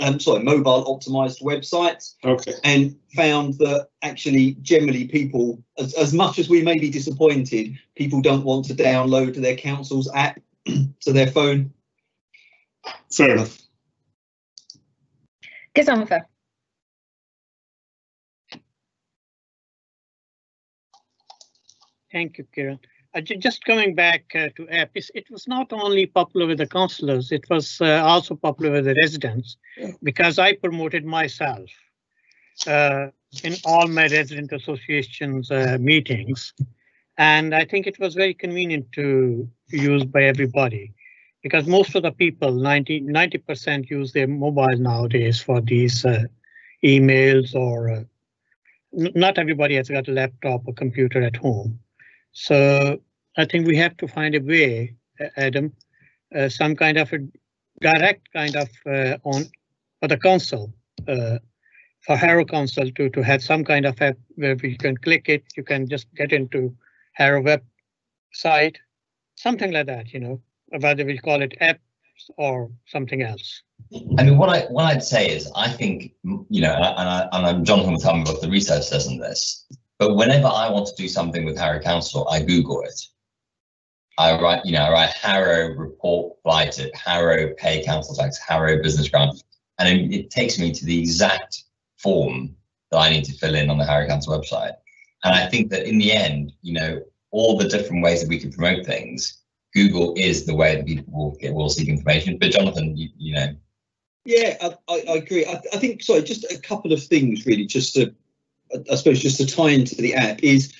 websites. Okay. And found that actually, generally, people, as much as we may be disappointed, people don't want to download their council's app to their phone. Fair enough. Good answer. Thank you, Kieran. Just coming back to app, it was not only popular with the councillors, it was also popular with the residents, because I promoted myself in all my resident associations meetings, and I think it was very convenient to use by everybody, because most of the people, 90% use their mobile nowadays for these emails, or not everybody has got a laptop or computer at home. So I think we have to find a way, Adam, some kind of a direct kind of on for the council, for Harrow Council to have some kind of app where we can click it, you can just get into Harrow website, something like that, whether we call it apps or something else. I mean, what I'd say is, I think, and Jonathan will tell me what the research says on this, but whenever I want to do something with Harrow Council, I Google it. I write Harrow report fly tip, Harrow pay council tax, Harrow business grant, and it takes me to the exact form that I need to fill in on the Harrow Council website. And I think that in the end, all the different ways that we can promote things, Google is the way that people will seek information. But Jonathan, Yeah, I agree. I think, sorry, just a couple of things really, just to, I suppose, just to tie into the app is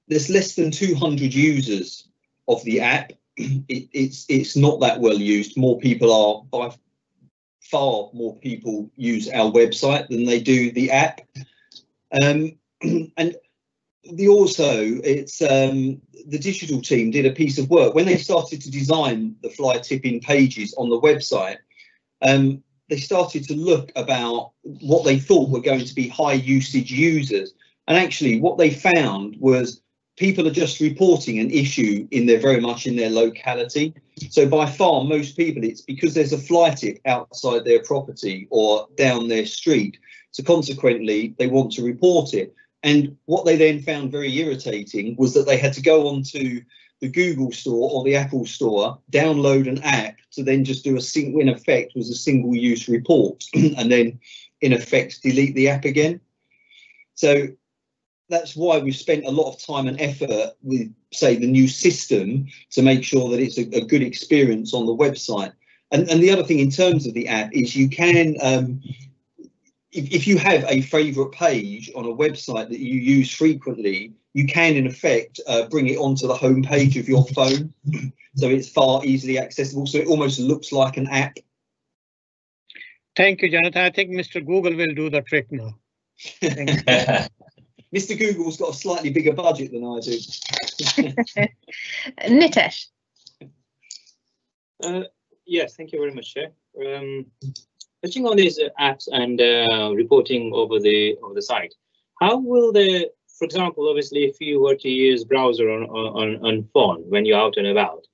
there's less than 200 users of the app. It's not that well used. More people are, by far more people use our website than they do the app. And it's the digital team did a piece of work when they started to design the fly tipping pages on the website. They started to look about what they thought were going to be high usage users, and actually what they found was people are just reporting an issue very much in their locality. So by far most people, it's because there's a fly tip outside their property or down their street, so consequently they want to report it. And what they then found very irritating was that they had to go onto the Google store or the Apple store, download an app to then just do in effect was a single use report and then in effect delete the app again. So that's why we've spent a lot of time and effort with, say, the new system to make sure that it's a good experience on the website. And the other thing in terms of the app is you can, if you have a favourite page on a website that you use frequently, you can in effect bring it onto the home page of your phone. So it's far easily accessible. So it almost looks like an app. Thank you, Jonathan. I think Mr. Google will do the trick now. Mr. Google's got a slightly bigger budget than I do. Nitesh. Yes, thank you very much, Chair. Touching on these apps and reporting over the site, how will the, for example, obviously, if you were to use browser on phone when you're out and about,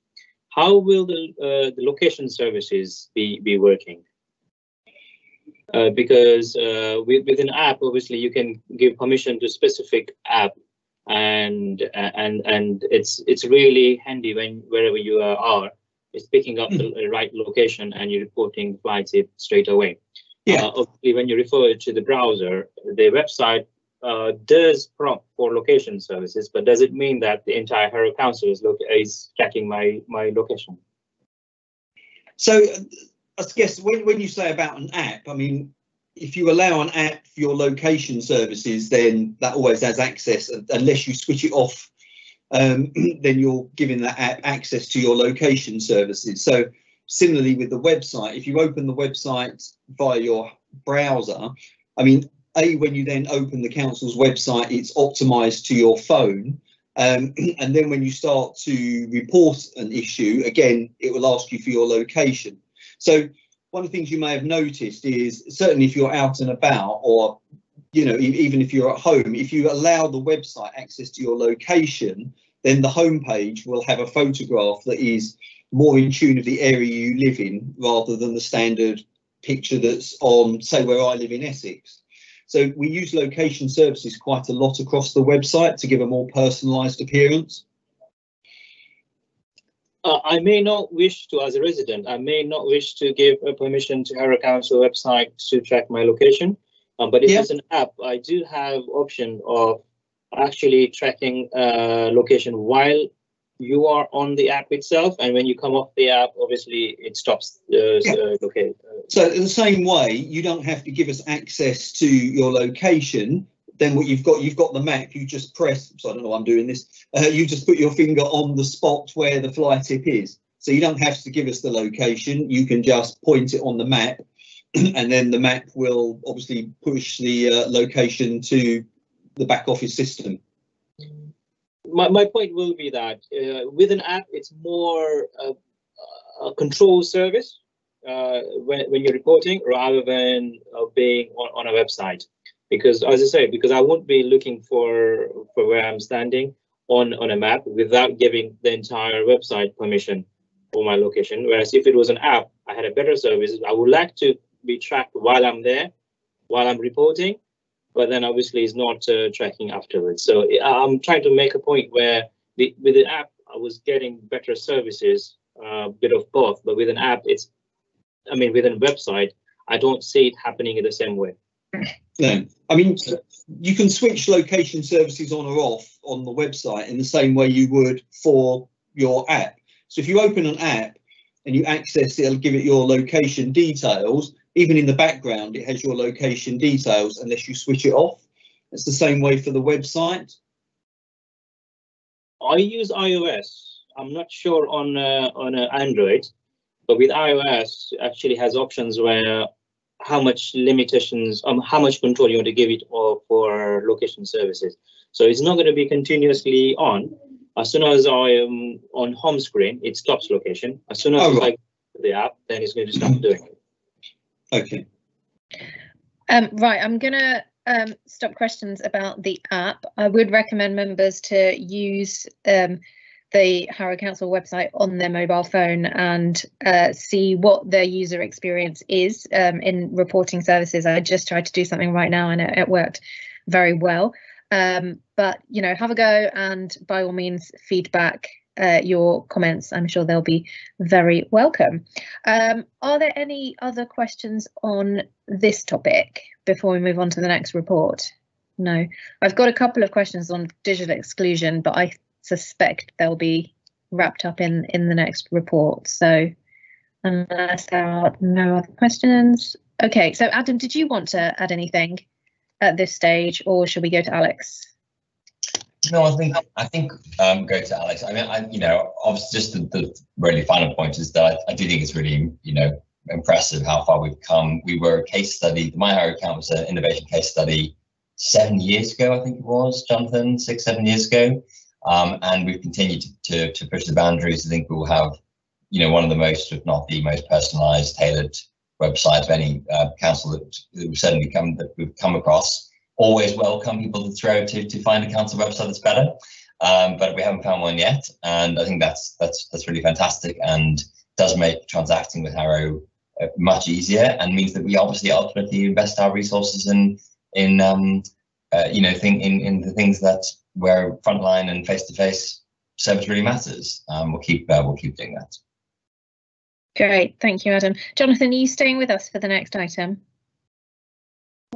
how will the location services be working? Because with an app, obviously, you can give permission to specific app, and it's really handy when wherever you are, it's picking up the right location and you're reporting fly tip straight away. Yeah. Obviously, when you refer to the browser, the website does prompt for location services, but does it mean that the entire Harrow Council is tracking my location? So I guess when you say about an app, I mean, if you allow an app for your location services, then that always has access, unless you switch it off. Then you're giving that app access to your location services. So similarly with the website, if you open the website via your browser, I mean, when you then open the council's website, it's optimized to your phone. And then when you start to report an issue, again, it will ask you for your location. So one of the things you may have noticed is certainly if you're out and about, or even if you're at home, if you allow the website access to your location, then the homepage will have a photograph that is more in tune with the area you live in, rather than the standard picture that's on, say, where I live in Essex. So we use location services quite a lot across the website to give a more personalised appearance. I may not wish to, as a resident, I may not wish to give a permission to Harrow Council website to track my location. But if it's an app, I do have option of actually tracking location while you are on the app itself, and when you come off the app, obviously it stops locate. So in the same way, you don't have to give us access to your location. Then what you've got the map. You just press. So I don't know why I'm doing this. You just put your finger on the spot where the fly tip is. So you don't have to give us the location. You can just point it on the map. And then the map will obviously push the location to the back office system. My point will be that with an app, it's more a control service when you're reporting, rather than being on a website. Because, as I say, because I won't be looking for where I'm standing on a map without giving the entire website permission for my location. Whereas if it was an app, I had a better service. I would like to be tracked while I'm there, while I'm reporting, but then obviously it's not tracking afterwards. So I'm trying to make a point where with the app, I was getting better services, bit of both, but with an app, with a website, I don't see it happening in the same way. No, I mean, you can switch location services on or off on the website in the same way you would for your app. So if you open an app and you access it, it'll give it your location details. even in the background, it has your location details unless you switch it off. It's the same way for the website. I use iOS. I'm not sure on Android, but with iOS, it actually has options where how much limitations, how much control you want to give it for location services. So it's not going to be continuously on. As soon as I am on home screen, it stops location. As soon as I go to the app, then it's going to start doing it. Okay. Right, I'm going to stop questions about the app. I would recommend members to use the Harrow Council website on their mobile phone and see what their user experience is in reporting services. I just tried to do something right now and it worked very well. But, you know, have a go and by all means feedback your comments. I'm sure they'll be very welcome. Are there any other questions on this topic before we move on to the next report? No, I've got a couple of questions on digital exclusion, but I suspect they'll be wrapped up in the next report. So unless there are no other questions. Okay, so Adam, did you want to add anything at this stage, or should we go to Alex? No, I think go to Alex. I mean, you know, obviously just the really final point is that I do think it's really, you know, impressive how far we've come. We were a case study. The My Harrow account was an innovation case study 7 years ago, I think it was, Jonathan, 6-7 years ago. And we've continued to push the boundaries. I think we'll have, you know, one of the most, if not the most personalised, tailored website of any council that we've certainly come across. Always welcome people to find a council website that's better, but we haven't found one yet. And I think that's really fantastic and does make transacting with Harrow much easier and means that we obviously ultimately invest our resources in you know, in the things that where frontline and face-to-face service really matters. We'll keep doing that. Great, thank you, Adam. Jonathan, are you staying with us for the next item?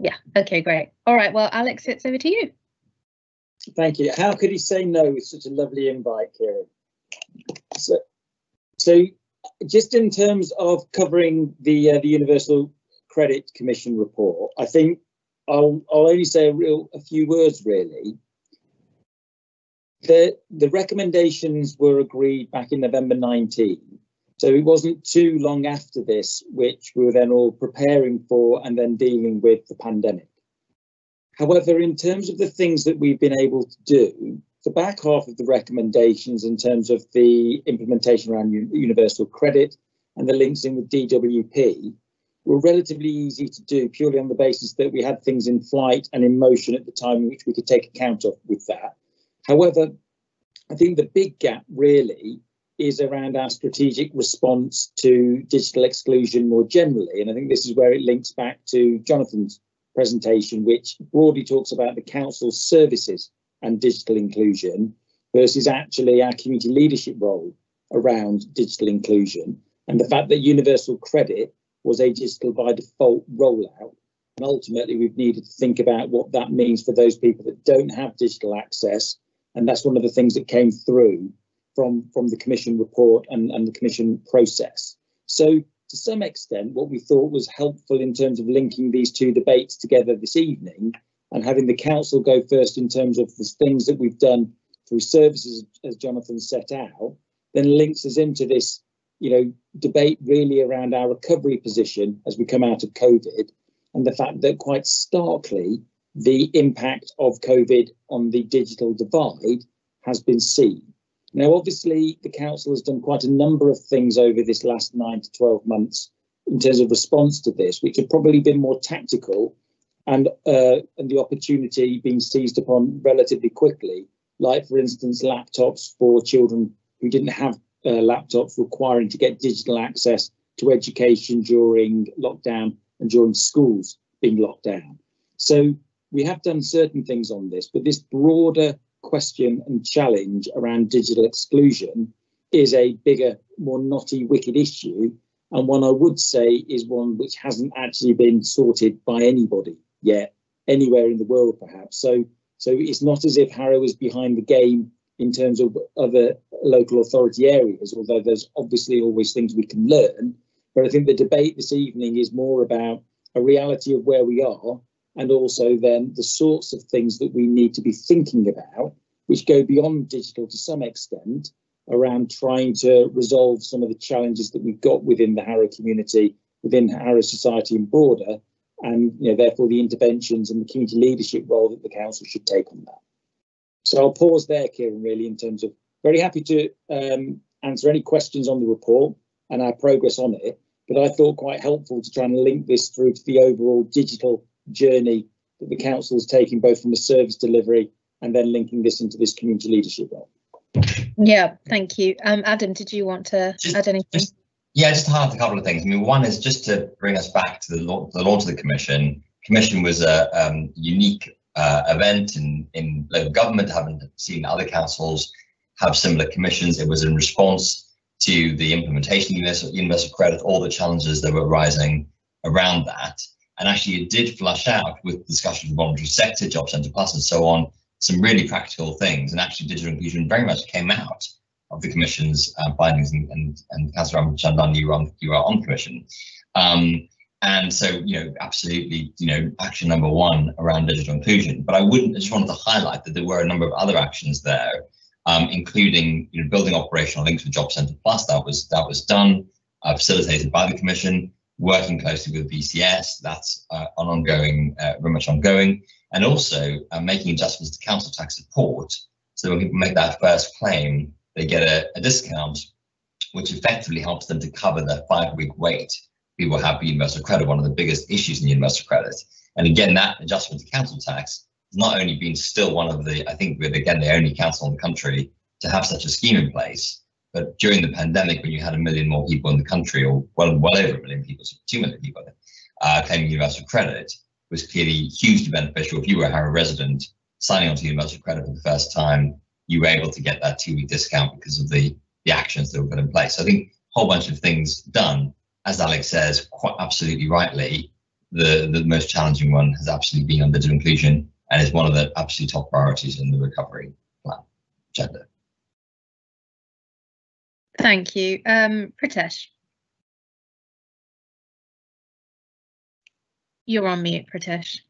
Yeah, okay, great. All right, well, Alex, it's over to you. Thank you. How could he say no with such a lovely invite, Kieran? So just in terms of covering the Universal Credit Commission report, I think I'll only say a few words, really. The recommendations were agreed back in November 19. So it wasn't too long after this, which we were then all preparing for and then dealing with the pandemic. However, in terms of the things that we've been able to do, the back half of the recommendations in terms of the implementation around universal credit and the links in with DWP were relatively easy to do purely on the basis that we had things in flight and in motion at the time in which we could take account of with that. However, I think the big gap really is around our strategic response to digital exclusion more generally. And I think this is where it links back to Jonathan's presentation, which broadly talks about the council's services and digital inclusion versus actually our community leadership role around digital inclusion, and the fact that universal credit was a digital by default rollout. And ultimately, we've needed to think about what that means for those people that don't have digital access. And that's one of the things that came through from the Commission report and the Commission process. So to some extent, what we thought was helpful in terms of linking these two debates together this evening and having the council go first in terms of the things that we've done through services, as Jonathan set out, then links us into this, you know, debate really around our recovery position as we come out of COVID, and the fact that quite starkly, the impact of COVID on the digital divide has been seen. Now, obviously, the council has done quite a number of things over this last 9 to 12 months in terms of response to this, which have probably been more tactical and the opportunity being seized upon relatively quickly, like, for instance, laptops for children who didn't have laptops, requiring to get digital access to education during lockdown and during schools being locked down. So we have done certain things on this, but this broader question and challenge around digital exclusion is a bigger, more knotty, wicked issue, and one I would say is one which hasn't actually been sorted by anybody yet, anywhere in the world perhaps. So it's not as if Harrow is behind the game in terms of other local authority areas, although there's obviously always things we can learn, But I think the debate this evening is more about a reality of where we are, and also then the sorts of things that we need to be thinking about, which go beyond digital to some extent, around trying to resolve some of the challenges that we've got within the Harrow community, within Harrow society and broader, and therefore the interventions and the community leadership role that the council should take on that. So I'll pause there, Kieran, really, in terms of very happy to answer any questions on the report and our progress on it, but I thought quite helpful to try and link this through to the overall digital journey that the council is taking, both from the service delivery and then linking this into this community leadership role. Yeah, thank you. Adam, did you want to add anything? Just to highlight a couple of things. I mean, one is just to bring us back to the launch of the commission. Commission was a unique event in local government. I haven't seen other councils have similar commissions. It was in response to the implementation of universal credit, all the challenges that were rising around that. And actually it did flush out with discussion of the voluntary sector, Job Centre Plus and so on, some really practical things. And actually digital inclusion very much came out of the Commission's findings, and Councillor Chandan, you were on the Commission. And so, absolutely, action number one around digital inclusion. But I just wanted to highlight that there were a number of other actions there, including building operational links with Job Centre Plus. That was done, facilitated by the Commission, working closely with BCS. That's very much ongoing, and also making adjustments to council tax support. So when people make that first claim, they get a discount, which effectively helps them to cover the 5-week wait people have for universal credit, one of the biggest issues in universal credit. And again, that adjustment to council tax has not only been still one of the, I think we're again the only council in the country to have such a scheme in place, but during the pandemic, when you had 1 million more people in the country, or well over 1 million people, so 2 million people claiming universal credit, was clearly hugely beneficial. If you were a Harrow resident signing on to universal credit for the first time, you were able to get that 2-week discount because of the actions that were put in place. So I think a whole bunch of things done. As Alex says, quite absolutely rightly, the most challenging one has absolutely been on digital inclusion, and is one of the absolute top priorities in the recovery plan agenda. Thank you. Pritesh. You're on mute, Pritesh.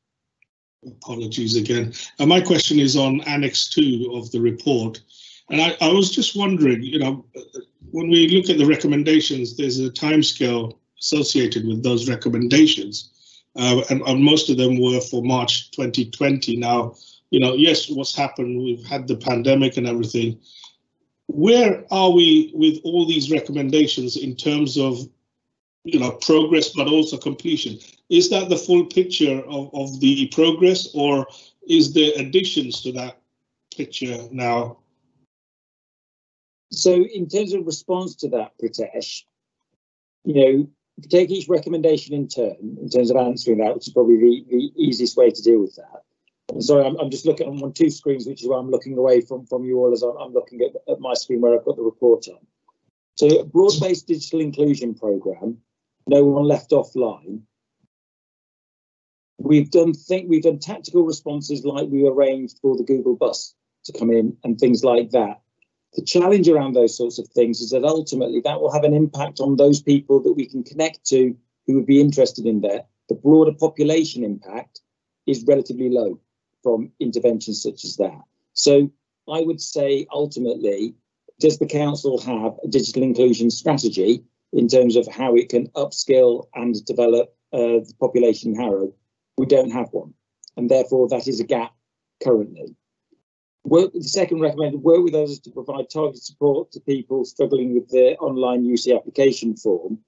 Apologies again. My question is on Annex 2 of the report. And I was just wondering, when we look at the recommendations, there's a timescale associated with those recommendations. And most of them were for March 2020. Now, yes, what's happened, we've had the pandemic and everything. Where are we with all these recommendations in terms of, progress, but also completion? Is that the full picture of the progress, or is there additions to that picture now? So in terms of response to that, Pritesh, if you take each recommendation in turn, in terms of answering that, which is probably the easiest way to deal with that. And sorry, I'm just looking on 2 screens, which is why I'm looking away from you all as I'm looking at my screen where I've got the report on. So broad-based digital inclusion programme, no one left offline. We've done tactical responses, like we arranged for the Google bus to come in and things like that. The challenge around those sorts of things is that ultimately that will have an impact on those people that we can connect to who would be interested in that. The broader population impact is relatively low from interventions such as that. So I would say ultimately, does the council have a digital inclusion strategy in terms of how it can upskill and develop the population in Harrow? We don't have one, and therefore that is a gap currently. The second recommended, work with others to provide targeted support to people struggling with the online UC application form.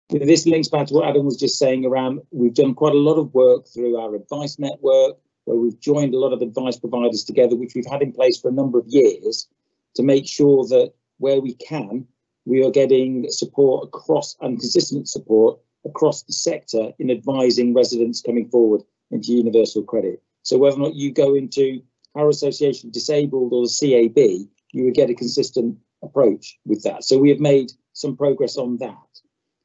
This links back to what Adam was just saying around, we've done quite a lot of work through our advice network, where we've joined a lot of advice providers together, which we've had in place for a number of years, to make sure that where we can, we are getting support across, and consistent support across the sector in advising residents coming forward into universal credit. So whether or not you go into Harrow Association Disabled or the CAB, you would get a consistent approach with that. So we have made some progress on that.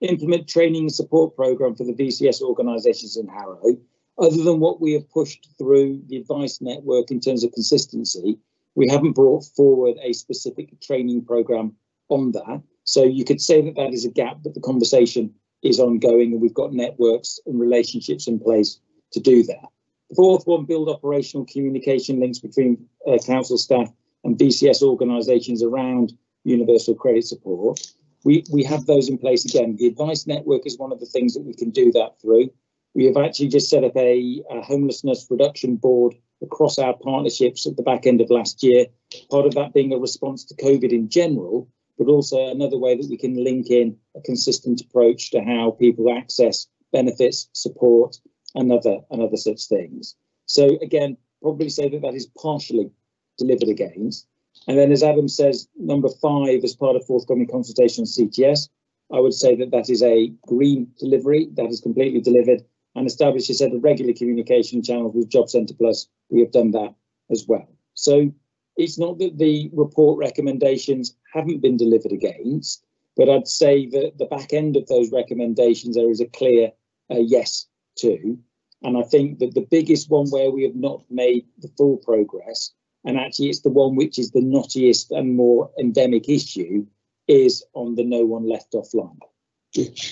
Implement training and support programme for the VCS organisations in Harrow. Other than what we have pushed through the advice network in terms of consistency, we haven't brought forward a specific training programme on that. So you could say that that is a gap that the conversation is ongoing, and we've got networks and relationships in place to do that. The fourth one, build operational communication links between council staff and BCS organisations around universal credit support. We have those in place again. The advice network is one of the things that we can do that through. We have actually just set up a homelessness reduction board across our partnerships at the back end of last year, part of that being a response to COVID in general, but also another way that we can link in a consistent approach to how people access benefits, support, and other such things. So again, probably say that that is partially delivered against. And then, as Adam says, number 5, as part of forthcoming consultation on CTS, I would say that that is a green delivery that is completely delivered, and established a set of regular communication channels with Job Centre Plus. We have done that as well. So it's not that the report recommendations haven't been delivered against, but I'd say that the back end of those recommendations there is a clear yes to. And I think that the biggest one where we have not made the full progress, and actually it's the one which is the knottiest and more endemic issue, is on the no one left offline.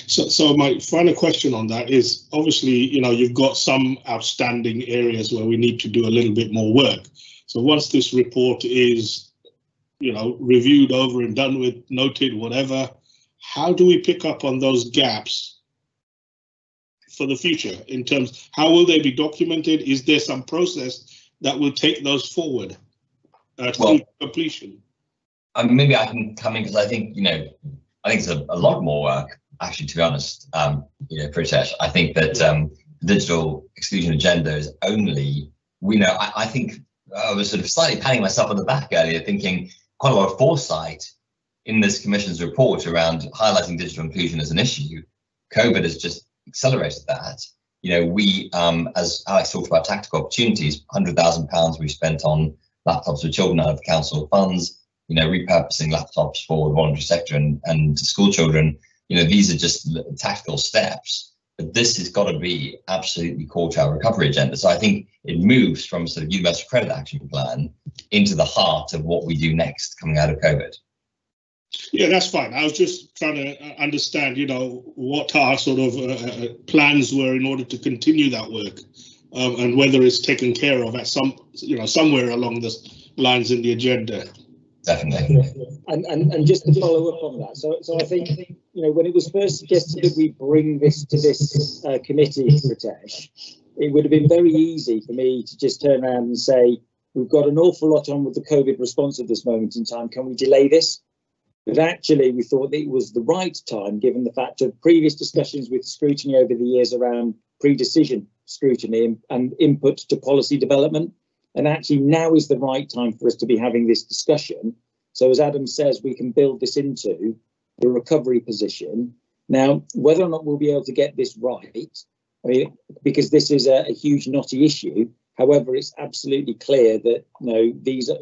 So my final question on that is, obviously, you've got some outstanding areas where we need to do a little bit more work. So once this report is, reviewed over and done with, noted, whatever, how do we pick up on those gaps for the future in terms, how will they be documented? Is there some process that will take those forward to completion? Maybe I can come in because I think, I think it's a lot more work, actually, to be honest, Pritesh. I think that the digital exclusion agenda is only, I think I was sort of slightly patting myself on the back earlier, thinking quite a lot of foresight in this Commission's report around highlighting digital inclusion as an issue. COVID has just accelerated that. We, as Alex talked about tactical opportunities, £100,000 we've spent on laptops for children out of council funds, repurposing laptops for the voluntary sector and school children. These are just tactical steps, but this has got to be absolutely core to our recovery agenda. So I think it moves from sort of universal credit action plan into the heart of what we do next coming out of COVID. Yeah, that's fine. I was just trying to understand, what our sort of plans were in order to continue that work, and whether it's taken care of at somewhere along the lines in the agenda. Definitely. And just to follow up on that, so I think, when it was first suggested that we bring this to this committee, Pritesh, it would have been very easy for me to just turn around and say, we've got an awful lot on with the COVID response at this moment in time. Can we delay this? But actually, we thought that it was the right time, given the fact of previous discussions with Scrutiny over the years around pre-decision scrutiny and input to policy development. And actually now is the right time for us to be having this discussion. So as Adam says, we can build this into the recovery position. Now, whether or not we'll be able to get this right, because this is a huge knotty issue. However, it's absolutely clear that these are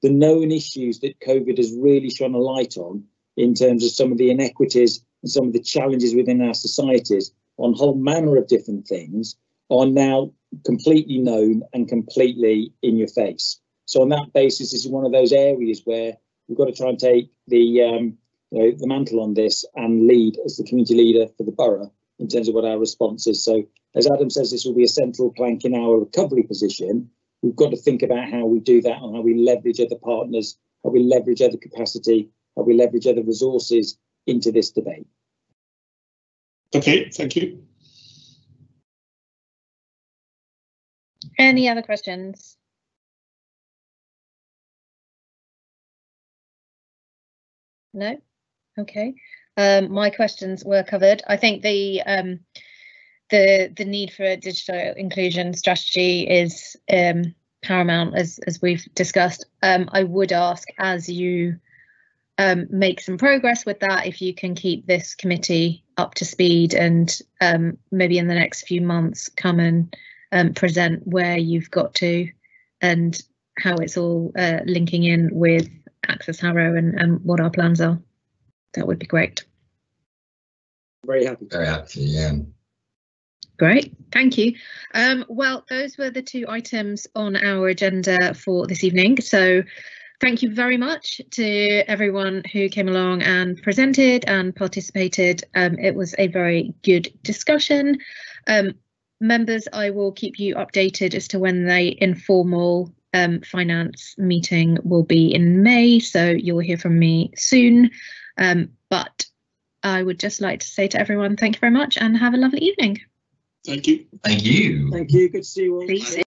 the known issues that COVID has really shone a light on in terms of some of the inequities and some of the challenges within our societies on a whole manner of different things are now completely known and completely in your face. So on that basis, this is one of those areas where we've got to try and take the mantle on this and lead as the community leader for the borough in terms of what our response is. So as Adam says, this will be a central plank in our recovery position. We've got to think about how we do that and how we leverage other partners, how we leverage other capacity, how we leverage other resources into this debate. Okay, thank you. Any other questions? No? Okay. My questions were covered. I think the need for a digital inclusion strategy is paramount, as we've discussed. I would ask, as you make some progress with that, if you can keep this committee up to speed and maybe in the next few months come and present where you've got to and how it's all linking in with Access Harrow and what our plans are. That would be great. Very happy. Very happy, yeah. Great, thank you. Well, those were the 2 items on our agenda for this evening. So thank you very much to everyone who came along and presented and participated. It was a very good discussion. Members, I will keep you updated as to when the informal finance meeting will be in May, so you'll hear from me soon. But I would just like to say to everyone, thank you very much and have a lovely evening. Thank you. Thank you. Thank you. Good to see you all. See you soon.